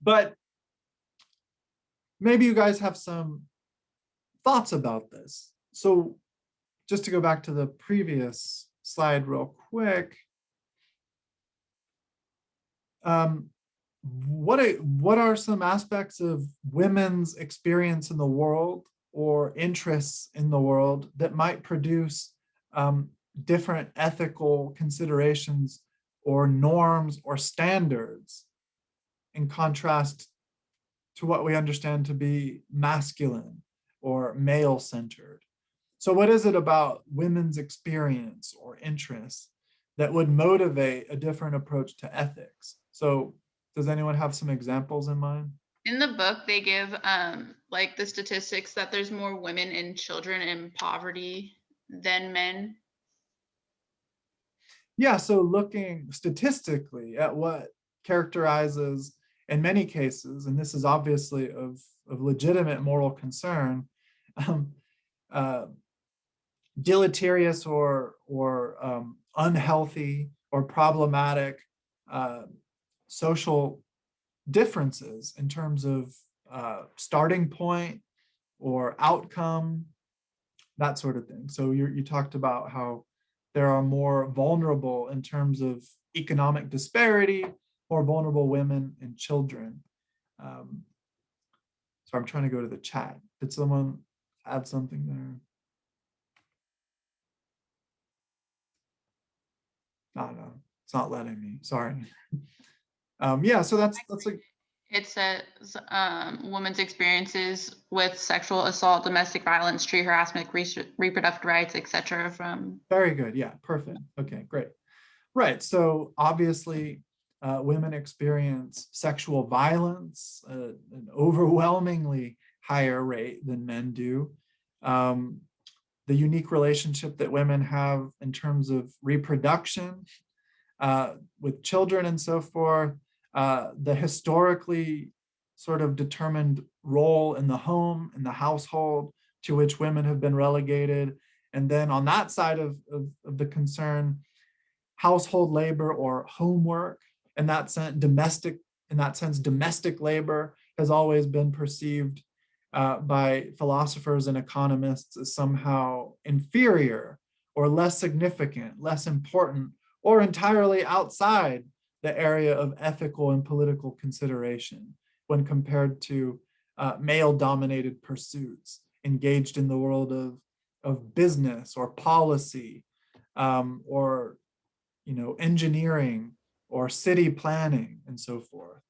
S1: But maybe you guys have some thoughts about this. So just to go back to the previous slide real quick, what are some aspects of women's experience in the world or interests in the world that might produce different ethical considerations or norms or standards in contrast to what we understand to be masculine or male-centered? So what is it about women's experience or interests that would motivate a different approach to ethics? So does anyone have some examples in mind?
S4: In the book, they give like the statistics that there's more women and children in poverty than men.
S1: Yeah, so looking statistically at what characterizes, in many cases, and this is obviously of legitimate moral concern, deleterious or unhealthy or problematic social differences in terms of starting point or outcome, that sort of thing. So you talked about how there are more vulnerable in terms of economic disparity, more vulnerable women and children. So I'm trying to go to the chat. Did someone add something there? No, it's not letting me, sorry. Yeah, so that's like,
S4: It says women's experiences with sexual assault, domestic violence, tree harassment, reproductive rights, etc. from.
S1: Very good, yeah, perfect. Okay, great. Right, so obviously women experience sexual violence at an overwhelmingly higher rate than men do. The unique relationship that women have in terms of reproduction with children and so forth, the historically sort of determined role in the home, in the household, to which women have been relegated. And then on that side of the concern, household labor or homework, in that sense, domestic labor has always been perceived by philosophers and economists as somehow inferior or less significant, less important, or entirely outside the area of ethical and political consideration when compared to male-dominated pursuits engaged in the world of business or policy, or engineering or city planning and so forth.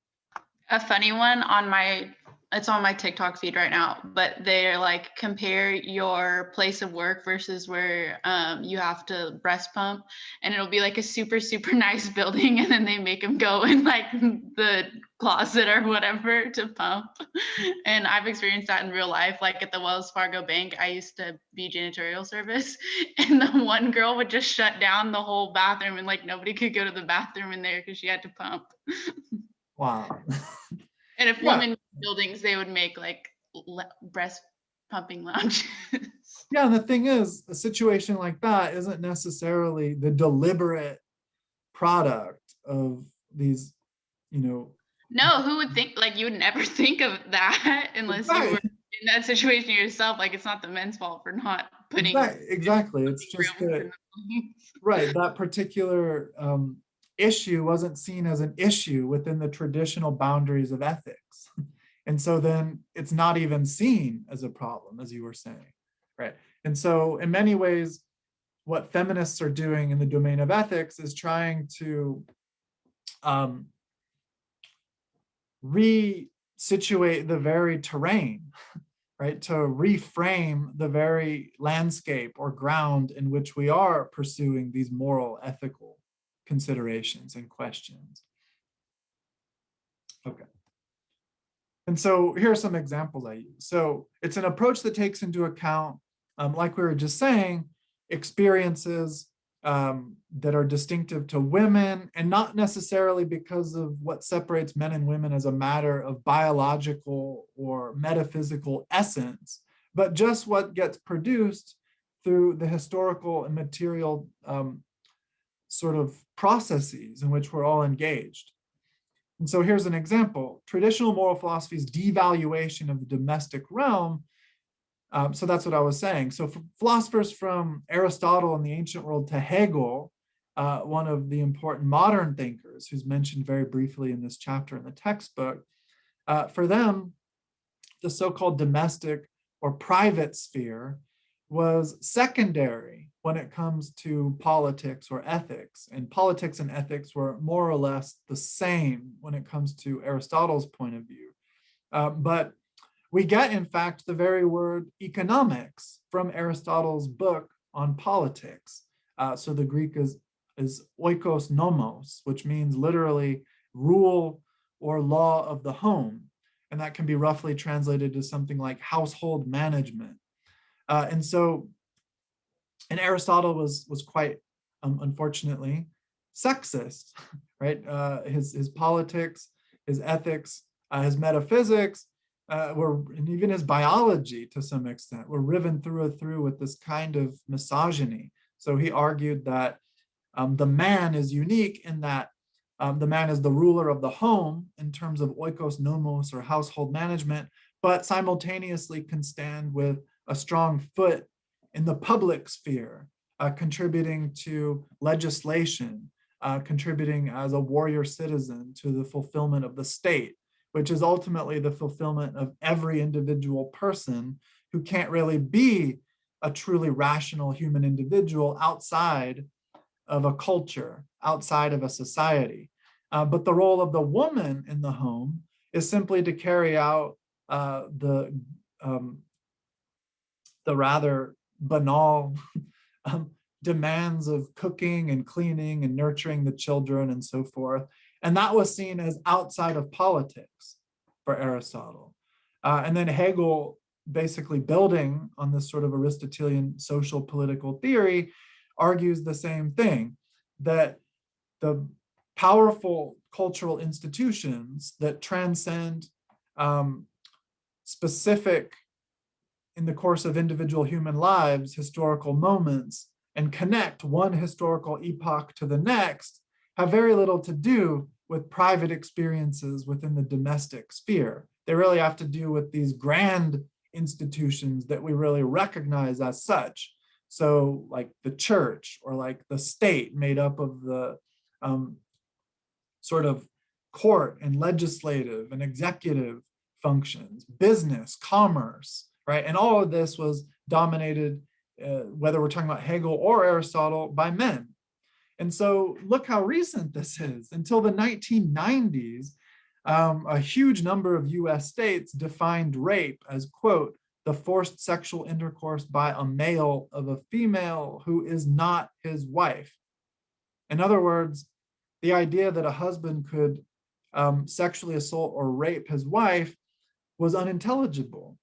S4: A funny one on my it's on my TikTok feed right now, but they're like, compare your place of work versus where you have to breast pump, and it'll be like a super, super nice building, and then they make them go in like the closet or whatever to pump. And I've experienced that in real life. Like at the Wells Fargo Bank, I used to be janitorial service, and the one girl would just shut down the whole bathroom, and like nobody could go to the bathroom in there because she had to pump.
S1: Wow.
S4: And if
S1: Yeah.
S4: women buildings, they would make like breast pumping lounges.
S1: Yeah, and the thing is, a situation like that isn't necessarily the deliberate product of these, you know.
S4: No, who would think, like, you would never think of that unless you were
S1: Right.
S4: in that situation yourself. Like, it's not the men's fault for not putting
S1: Exactly. It's just
S4: rooms
S1: that,
S4: in the buildings.
S1: right, that particular issue wasn't seen as an issue within the traditional boundaries of ethics. And so then it's not even seen as a problem, as you were saying, right? And so in many ways, what feminists are doing in the domain of ethics is trying to resituate the very terrain, right? To reframe the very landscape or ground in which we are pursuing these moral, ethical considerations and questions. Okay. And so here are some examples I use. So it's an approach that takes into account, like we were just saying, experiences that are distinctive to women, and not necessarily because of what separates men and women as a matter of biological or metaphysical essence, but just what gets produced through the historical and material sort of processes in which we're all engaged. And so here's an example. Traditional moral philosophy's devaluation of the domestic realm. So that's what I was saying. So for philosophers from Aristotle in the ancient world to Hegel, one of the important modern thinkers who's mentioned very briefly in this chapter in the textbook, for them, the so-called domestic or private sphere was secondary when it comes to politics or ethics. And politics and ethics were more or less the same when it comes to Aristotle's point of view. But we get, in fact, the very word economics from Aristotle's book on politics. So the Greek is oikos nomos, which means literally rule or law of the home. And that can be roughly translated to something like household management. And Aristotle was quite, unfortunately, sexist, right? His politics, his ethics, his metaphysics, and even his biology to some extent were riven through and through with this kind of misogyny. So he argued that the man is unique in that the man is the ruler of the home in terms of oikos nomos or household management, but simultaneously can stand with a strong foot in the public sphere, contributing to legislation, contributing as a warrior citizen to the fulfillment of the state, which is ultimately the fulfillment of every individual person who can't really be a truly rational human individual outside of a culture, outside of a society. But the role of the woman in the home is simply to carry out the rather banal demands of cooking and cleaning and nurturing the children and so forth. And that was seen as outside of politics for Aristotle. And then Hegel, basically building on this sort of Aristotelian social political theory, argues the same thing, that the powerful cultural institutions that transcend specific, in the course of individual human lives, historical moments, and connect one historical epoch to the next, have very little to do with private experiences within the domestic sphere. They really have to do with these grand institutions that we really recognize as such. So like the church, or like the state made up of the sort of court and legislative and executive functions, business, commerce, right? And all of this was dominated, whether we're talking about Hegel or Aristotle, by men. And so look how recent this is. Until the 1990s, a huge number of US states defined rape as, quote, the forced sexual intercourse by a male of a female who is not his wife. In other words, the idea that a husband could sexually assault or rape his wife was unintelligible.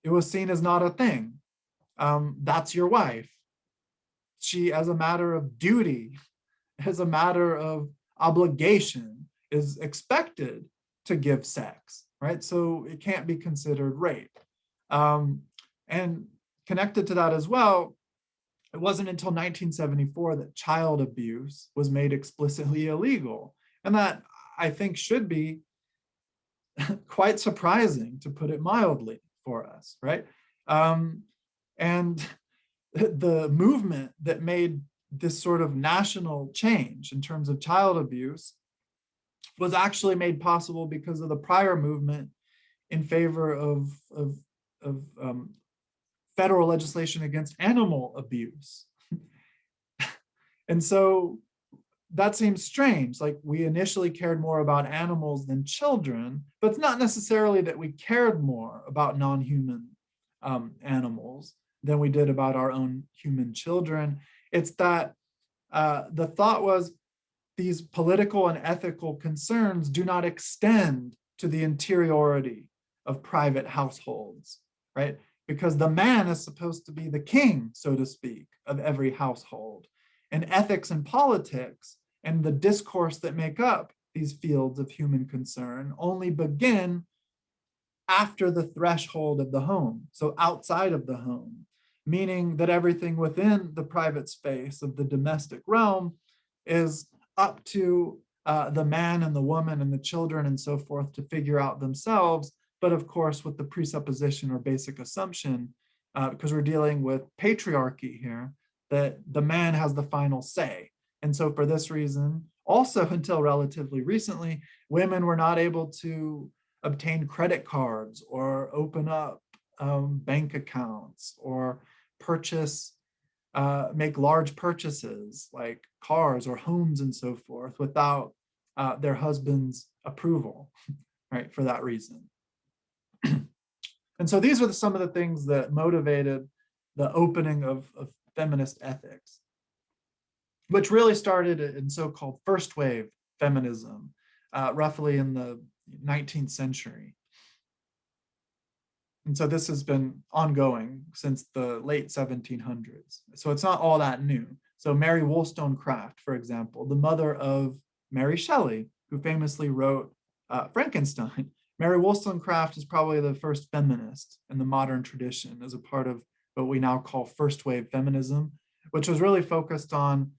S1: It was seen as not a thing. That's your wife. She, as a matter of duty, as a matter of obligation, is expected to give sex, right? So it can't be considered rape. And connected to that as well, it wasn't until 1974 that child abuse was made explicitly illegal. And that, I think, should be quite surprising, to put it mildly, for us, right? And the movement that made this sort of national change in terms of child abuse was actually made possible because of the prior movement in favor of federal legislation against animal abuse. And so that seems strange. Like, we initially cared more about animals than children, but it's not necessarily that we cared more about non-human animals than we did about our own human children. It's that the thought was these political and ethical concerns do not extend to the interiority of private households, right? Because the man is supposed to be the king, so to speak, of every household. And ethics and politics and the discourse that make up these fields of human concern only begin after the threshold of the home, so outside of the home, meaning that everything within the private space of the domestic realm is up to the man and the woman and the children and so forth to figure out themselves, but of course with the presupposition or basic assumption, because we're dealing with patriarchy here, that the man has the final say. And so for this reason, also until relatively recently, women were not able to obtain credit cards or open up bank accounts or purchase, make large purchases like cars or homes and so forth without their husband's approval, right, for that reason. And so these are some of the things that motivated the opening of feminist ethics, which really started in so-called first wave feminism, roughly in the 19th century. And so this has been ongoing since the late 1700s. So it's not all that new. So Mary Wollstonecraft, for example, the mother of Mary Shelley, who famously wrote Frankenstein. Mary Wollstonecraft is probably the first feminist in the modern tradition as a part of what we now call first wave feminism, which was really focused on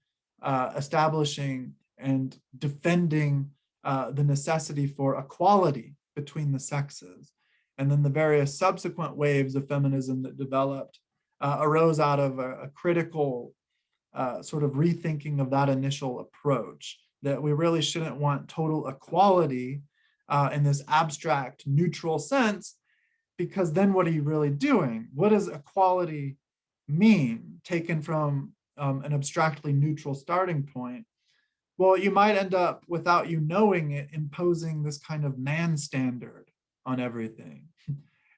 S1: establishing and defending the necessity for equality between the sexes. And then the various subsequent waves of feminism that developed arose out of a critical sort of rethinking of that initial approach, that we really shouldn't want total equality in this abstract, neutral sense, because then what are you really doing? What does equality mean, taken from an abstractly neutral starting point? Well, you might end up, without you knowing it, imposing this kind of man standard on everything,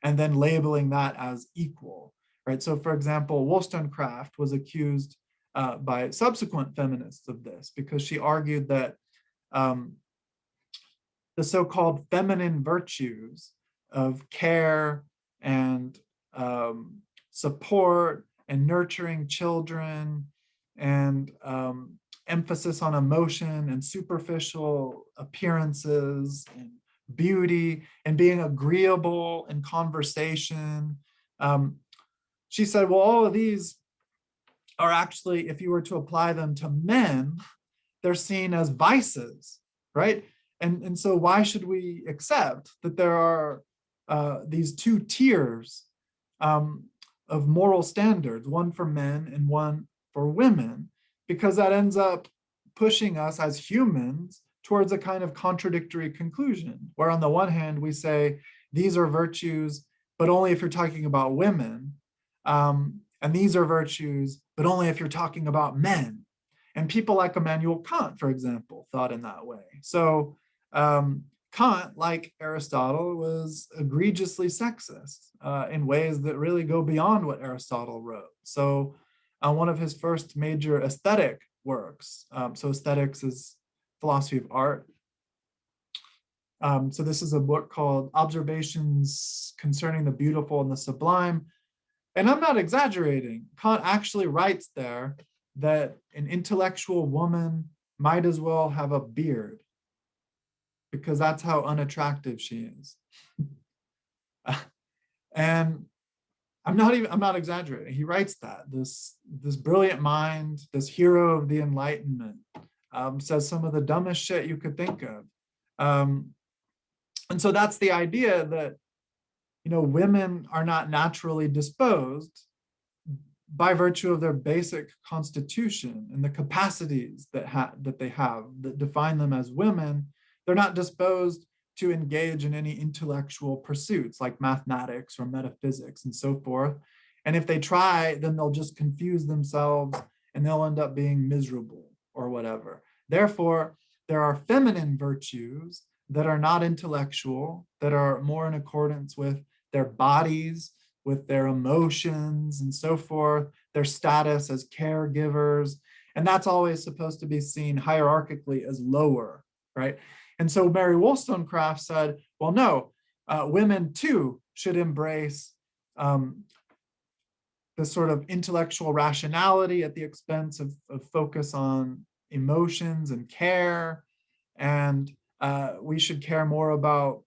S1: and then labeling that as equal, right? So for example, Wollstonecraft was accused by subsequent feminists of this because she argued that the so-called feminine virtues of care and support and nurturing children and emphasis on emotion and superficial appearances and beauty and being agreeable in conversation. She said, well, all of these are actually, if you were to apply them to men, they're seen as vices, right? And so why should we accept that there are these two tiers of moral standards, one for men and one for women? Because that ends up pushing us as humans towards a kind of contradictory conclusion, where on the one hand, we say, these are virtues, but only if you're talking about women. And these are virtues, but only if you're talking about men. And people like Immanuel Kant, for example, thought in that way. So Kant, like Aristotle, was egregiously sexist in ways that really go beyond what Aristotle wrote. So one of his first major aesthetic works, so aesthetics is philosophy of art. So this is a book called Observations Concerning the Beautiful and the Sublime. And I'm not exaggerating. Kant actually writes there that an intellectual woman might as well have a beard, because that's how unattractive she is. And I'm not exaggerating. He writes that this brilliant mind, this hero of the Enlightenment, says some of the dumbest shit you could think of. And so that's the idea that, women are not naturally disposed by virtue of their basic constitution and the capacities that they have that define them as women. They're not disposed to engage in any intellectual pursuits like mathematics or metaphysics and so forth. And if they try, then they'll just confuse themselves and they'll end up being miserable or whatever. Therefore, there are feminine virtues that are not intellectual, that are more in accordance with their bodies, with their emotions and so forth, their status as caregivers. And that's always supposed to be seen hierarchically as lower, right? And so Mary Wollstonecraft said, well, no, women too should embrace this sort of intellectual rationality at the expense of focus on emotions and care. And we should care more about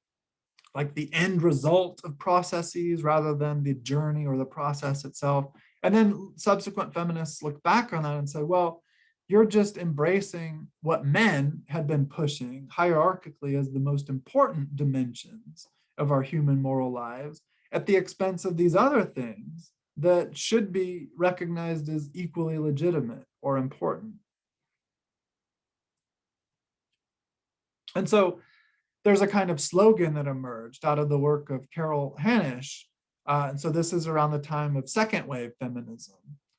S1: like the end result of processes rather than the journey or the process itself. And then subsequent feminists look back on that and say, well, you're just embracing what men had been pushing hierarchically as the most important dimensions of our human moral lives at the expense of these other things that should be recognized as equally legitimate or important. And so there's a kind of slogan that emerged out of the work of Carol Hanisch. And so this is around the time of second wave feminism,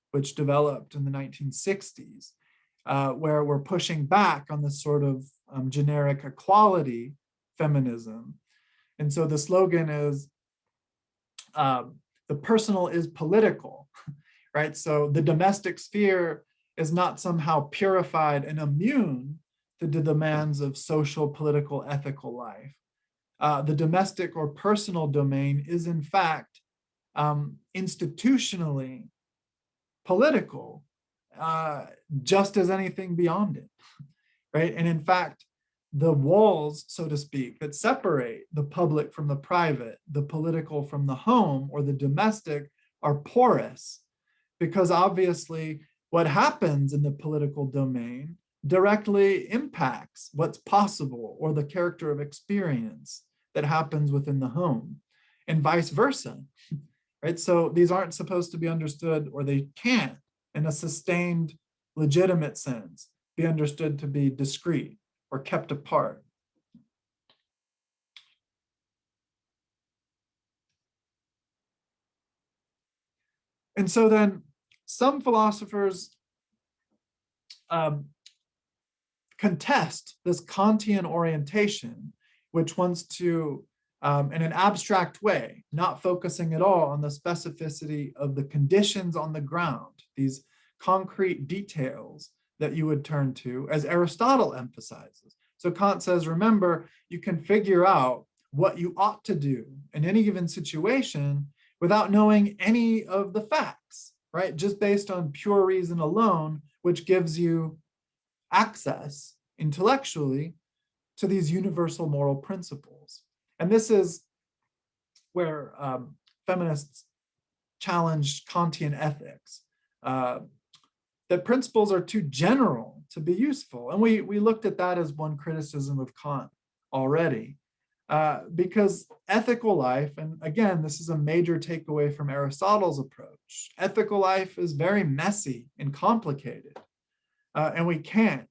S1: which developed in the 1960s, where we're pushing back on this sort of generic equality feminism. And so the slogan is, the personal is political, right? So the domestic sphere is not somehow purified and immune to the demands of social, political, ethical life. The domestic or personal domain is in fact institutionally political, just as anything beyond it, right? And in fact, the walls, so to speak, that separate the public from the private, the political from the home or the domestic are porous, because obviously what happens in the political domain directly impacts what's possible or the character of experience that happens within the home, and vice versa, right? So these aren't supposed to be understood, or they can't, in a sustained, legitimate sense, be understood to be discrete or kept apart. And so then some philosophers contest this Kantian orientation, which wants to, in an abstract way, not focusing at all on the specificity of the conditions on the ground, these concrete details that you would turn to, as Aristotle emphasizes. So Kant says, remember, you can figure out what you ought to do in any given situation without knowing any of the facts, right? Just based on pure reason alone, which gives you access intellectually to these universal moral principles. And this is where feminists challenge Kantian ethics, that principles are too general to be useful. And we looked at that as one criticism of Kant already, because ethical life, and again, this is a major takeaway from Aristotle's approach, ethical life is very messy and complicated. And we can't,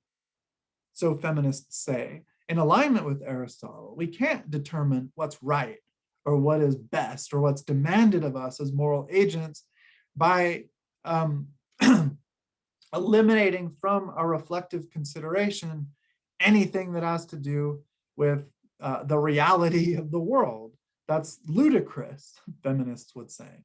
S1: so feminists say, in alignment with Aristotle, we can't determine what's right or what is best or what's demanded of us as moral agents by eliminating from a reflective consideration anything that has to do with the reality of the world. That's ludicrous, feminists would say.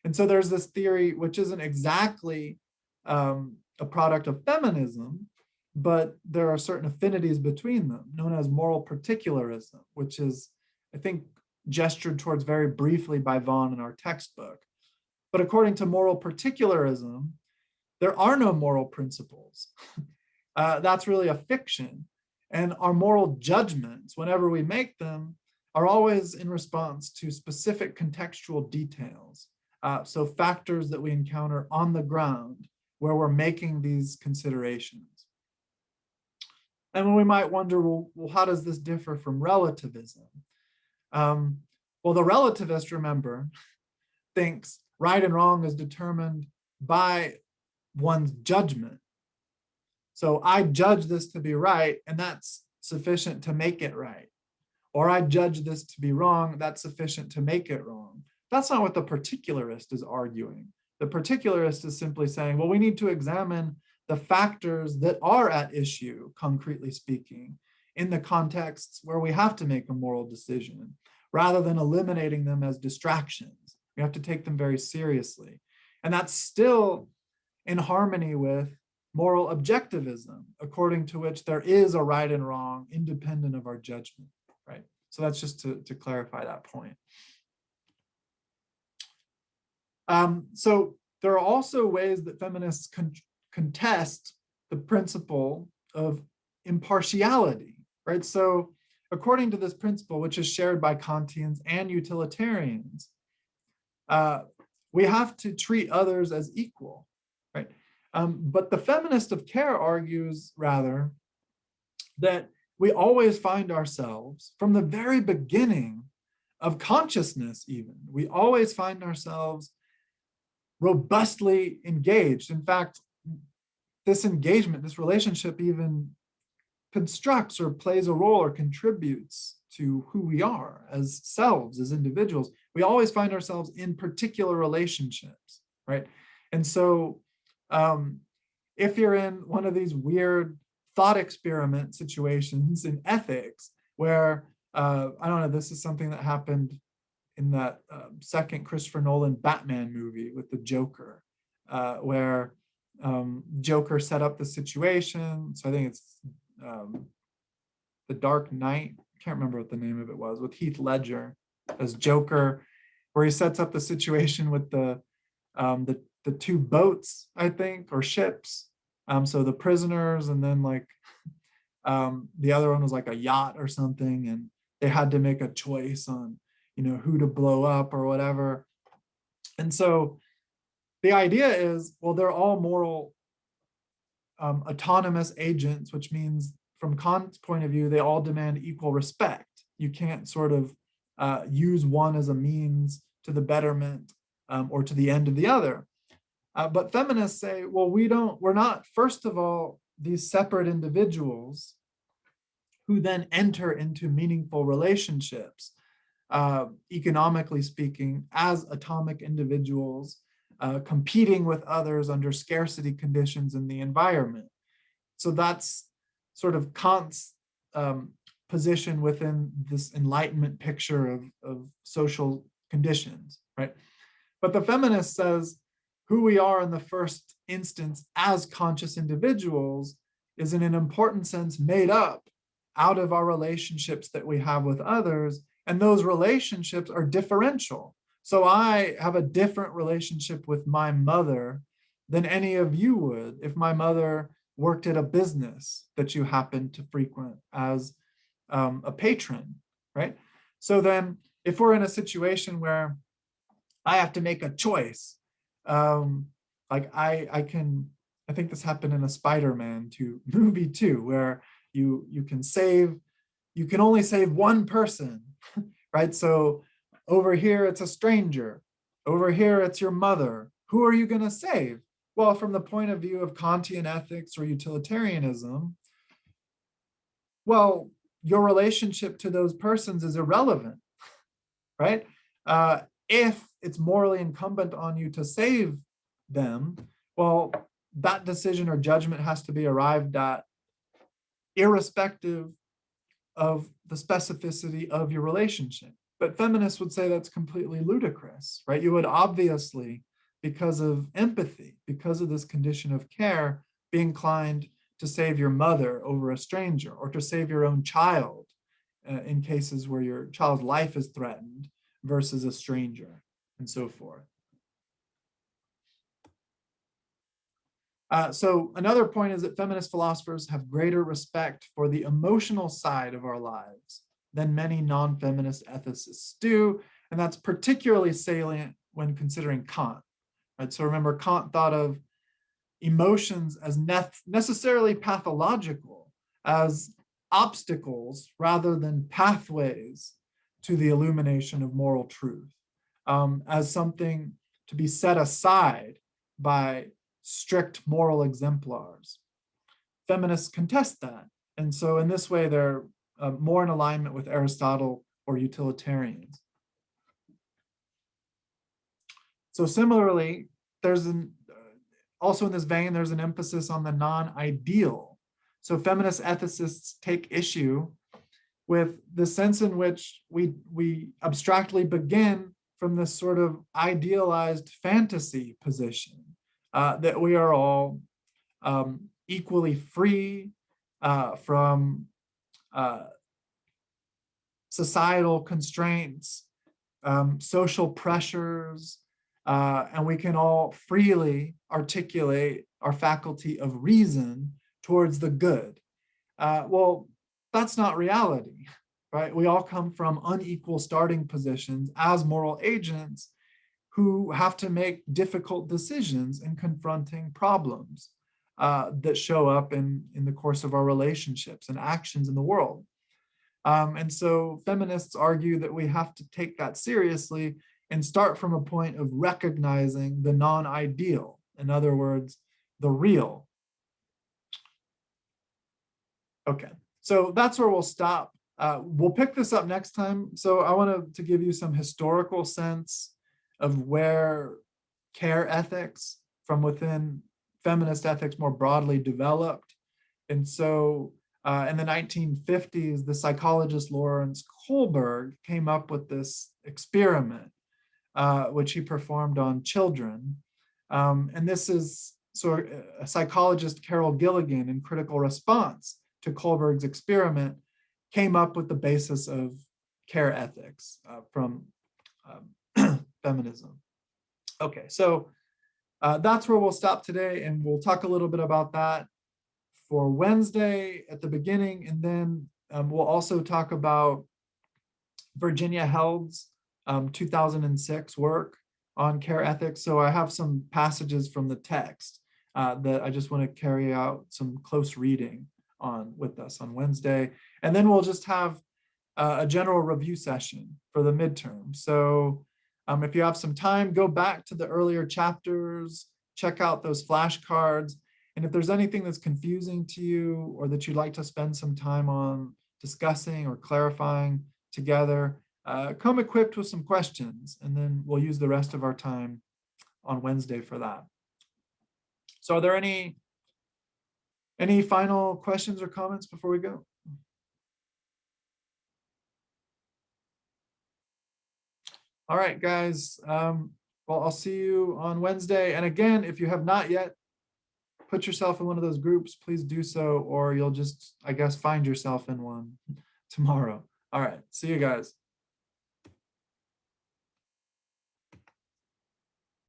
S1: And so there's this theory, which isn't exactly a product of feminism, but there are certain affinities between them, known as moral particularism, which is, I think, gestured towards very briefly by Vaughan in our textbook. But according to moral particularism, there are no moral principles. That's really a fiction. And our moral judgments, whenever we make them, are always in response to specific contextual details. So factors that we encounter on the ground where we're making these considerations. And when we might wonder, well, how does this differ from relativism? Well, the relativist, remember, thinks right and wrong is determined by one's judgment. So I judge this to be right, and that's sufficient to make it right. Or I judge this to be wrong, that's sufficient to make it wrong. That's not what the particularist is arguing. The particularist is simply saying, well, we need to examine the factors that are at issue, concretely speaking, in the contexts where we have to make a moral decision, rather than eliminating them as distractions. We have to take them very seriously. And that's still in harmony with moral objectivism, according to which there is a right and wrong independent of our judgment, right? So that's just to clarify that point. So there are also ways that feminists contest the principle of impartiality, right? So according to this principle, which is shared by Kantians and utilitarians, we have to treat others as equal, right? But the feminist of care argues rather that we always find ourselves from the very beginning of consciousness even, we always find ourselves robustly engaged. In fact, this engagement, this relationship even constructs or plays a role or contributes to who we are as selves, as individuals. We always find ourselves in particular relationships, right? And so if you're in one of these weird thought experiment situations in ethics where, I don't know, this is something that happened in that second Christopher Nolan Batman movie with the Joker, where Joker set up the situation. So I think it's The Dark Knight. I can't remember what the name of it was, with Heath Ledger as Joker, where he sets up the situation with the two boats, I think, or ships. So the prisoners, and then like the other one was like a yacht or something, and they had to make a choice on, who to blow up or whatever. And so the idea is, well, they're all moral autonomous agents, which means from Kant's point of view, they all demand equal respect. You can't sort of use one as a means to the betterment or to the end of the other. But feminists say, well, we're not, first of all, these separate individuals who then enter into meaningful relationships, economically speaking, as atomic individuals, competing with others under scarcity conditions in the environment. So that's sort of Kant's position within this Enlightenment picture of social conditions, right? But the feminist says who we are in the first instance as conscious individuals is in an important sense made up out of our relationships that we have with others, and those relationships are differential. So I have a different relationship with my mother than any of you would if my mother worked at a business that you happen to frequent as a patron, right? So then if we're in a situation where I have to make a choice, like I think this happened in a Spider-Man 2 movie too, where you can only save one person, right? So over here, it's a stranger. Over here, it's your mother. Who are you going to save? Well, from the point of view of Kantian ethics or utilitarianism, well, your relationship to those persons is irrelevant, right? If it's morally incumbent on you to save them, well, that decision or judgment has to be arrived at irrespective of the specificity of your relationship. But feminists would say that's completely ludicrous, right? You would obviously, because of empathy, because of this condition of care, be inclined to save your mother over a stranger, or to save your own child in cases where your child's life is threatened versus a stranger, and so forth. So another point is that feminist philosophers have greater respect for the emotional side of our lives than many non-feminist ethicists do, and that's particularly salient when considering Kant. Right? So remember, Kant thought of emotions as necessarily pathological, as obstacles rather than pathways to the illumination of moral truth, as something to be set aside by strict moral exemplars. Feminists contest that. And so in this way, they're more in alignment with Aristotle or utilitarians. So similarly, there's also in this vein, there's an emphasis on the non-ideal. So feminist ethicists take issue with the sense in which we abstractly begin from this sort of idealized fantasy position, that we are all equally free from societal constraints, social pressures, and we can all freely articulate our faculty of reason towards the good. Well, that's not reality, right? We all come from unequal starting positions as moral agents who have to make difficult decisions in confronting problems that show up in the course of our relationships and actions in the world. And so feminists argue that we have to take that seriously and start from a point of recognizing the non-ideal, in other words, the real. Okay, so that's where we'll stop. We'll pick this up next time. So I wanted to give you some historical sense of where care ethics from within feminist ethics more broadly developed. And so in the 1950s, the psychologist Lawrence Kohlberg came up with this experiment, which he performed on children. And this is sort of a psychologist, Carol Gilligan, in critical response to Kohlberg's experiment, came up with the basis of care ethics from feminism. Okay, so that's where we'll stop today, and we'll talk a little bit about that for Wednesday at the beginning, and then we'll also talk about Virginia Held's 2006 work on care ethics. So I have some passages from the text that I just want to carry out some close reading on with us on Wednesday. And then we'll just have a general review session for the midterm. So if you have some time, go back to the earlier chapters, check out those flashcards. And if there's anything that's confusing to you or that you'd like to spend some time on discussing or clarifying together, come equipped with some questions, and then we'll use the rest of our time on Wednesday for that. So are there any final questions or comments before we go? All right, guys. Well, I'll see you on Wednesday. And again, if you have not yet put yourself in one of those groups, please do so, or you'll just, I guess, find yourself in one tomorrow. All right, see you guys.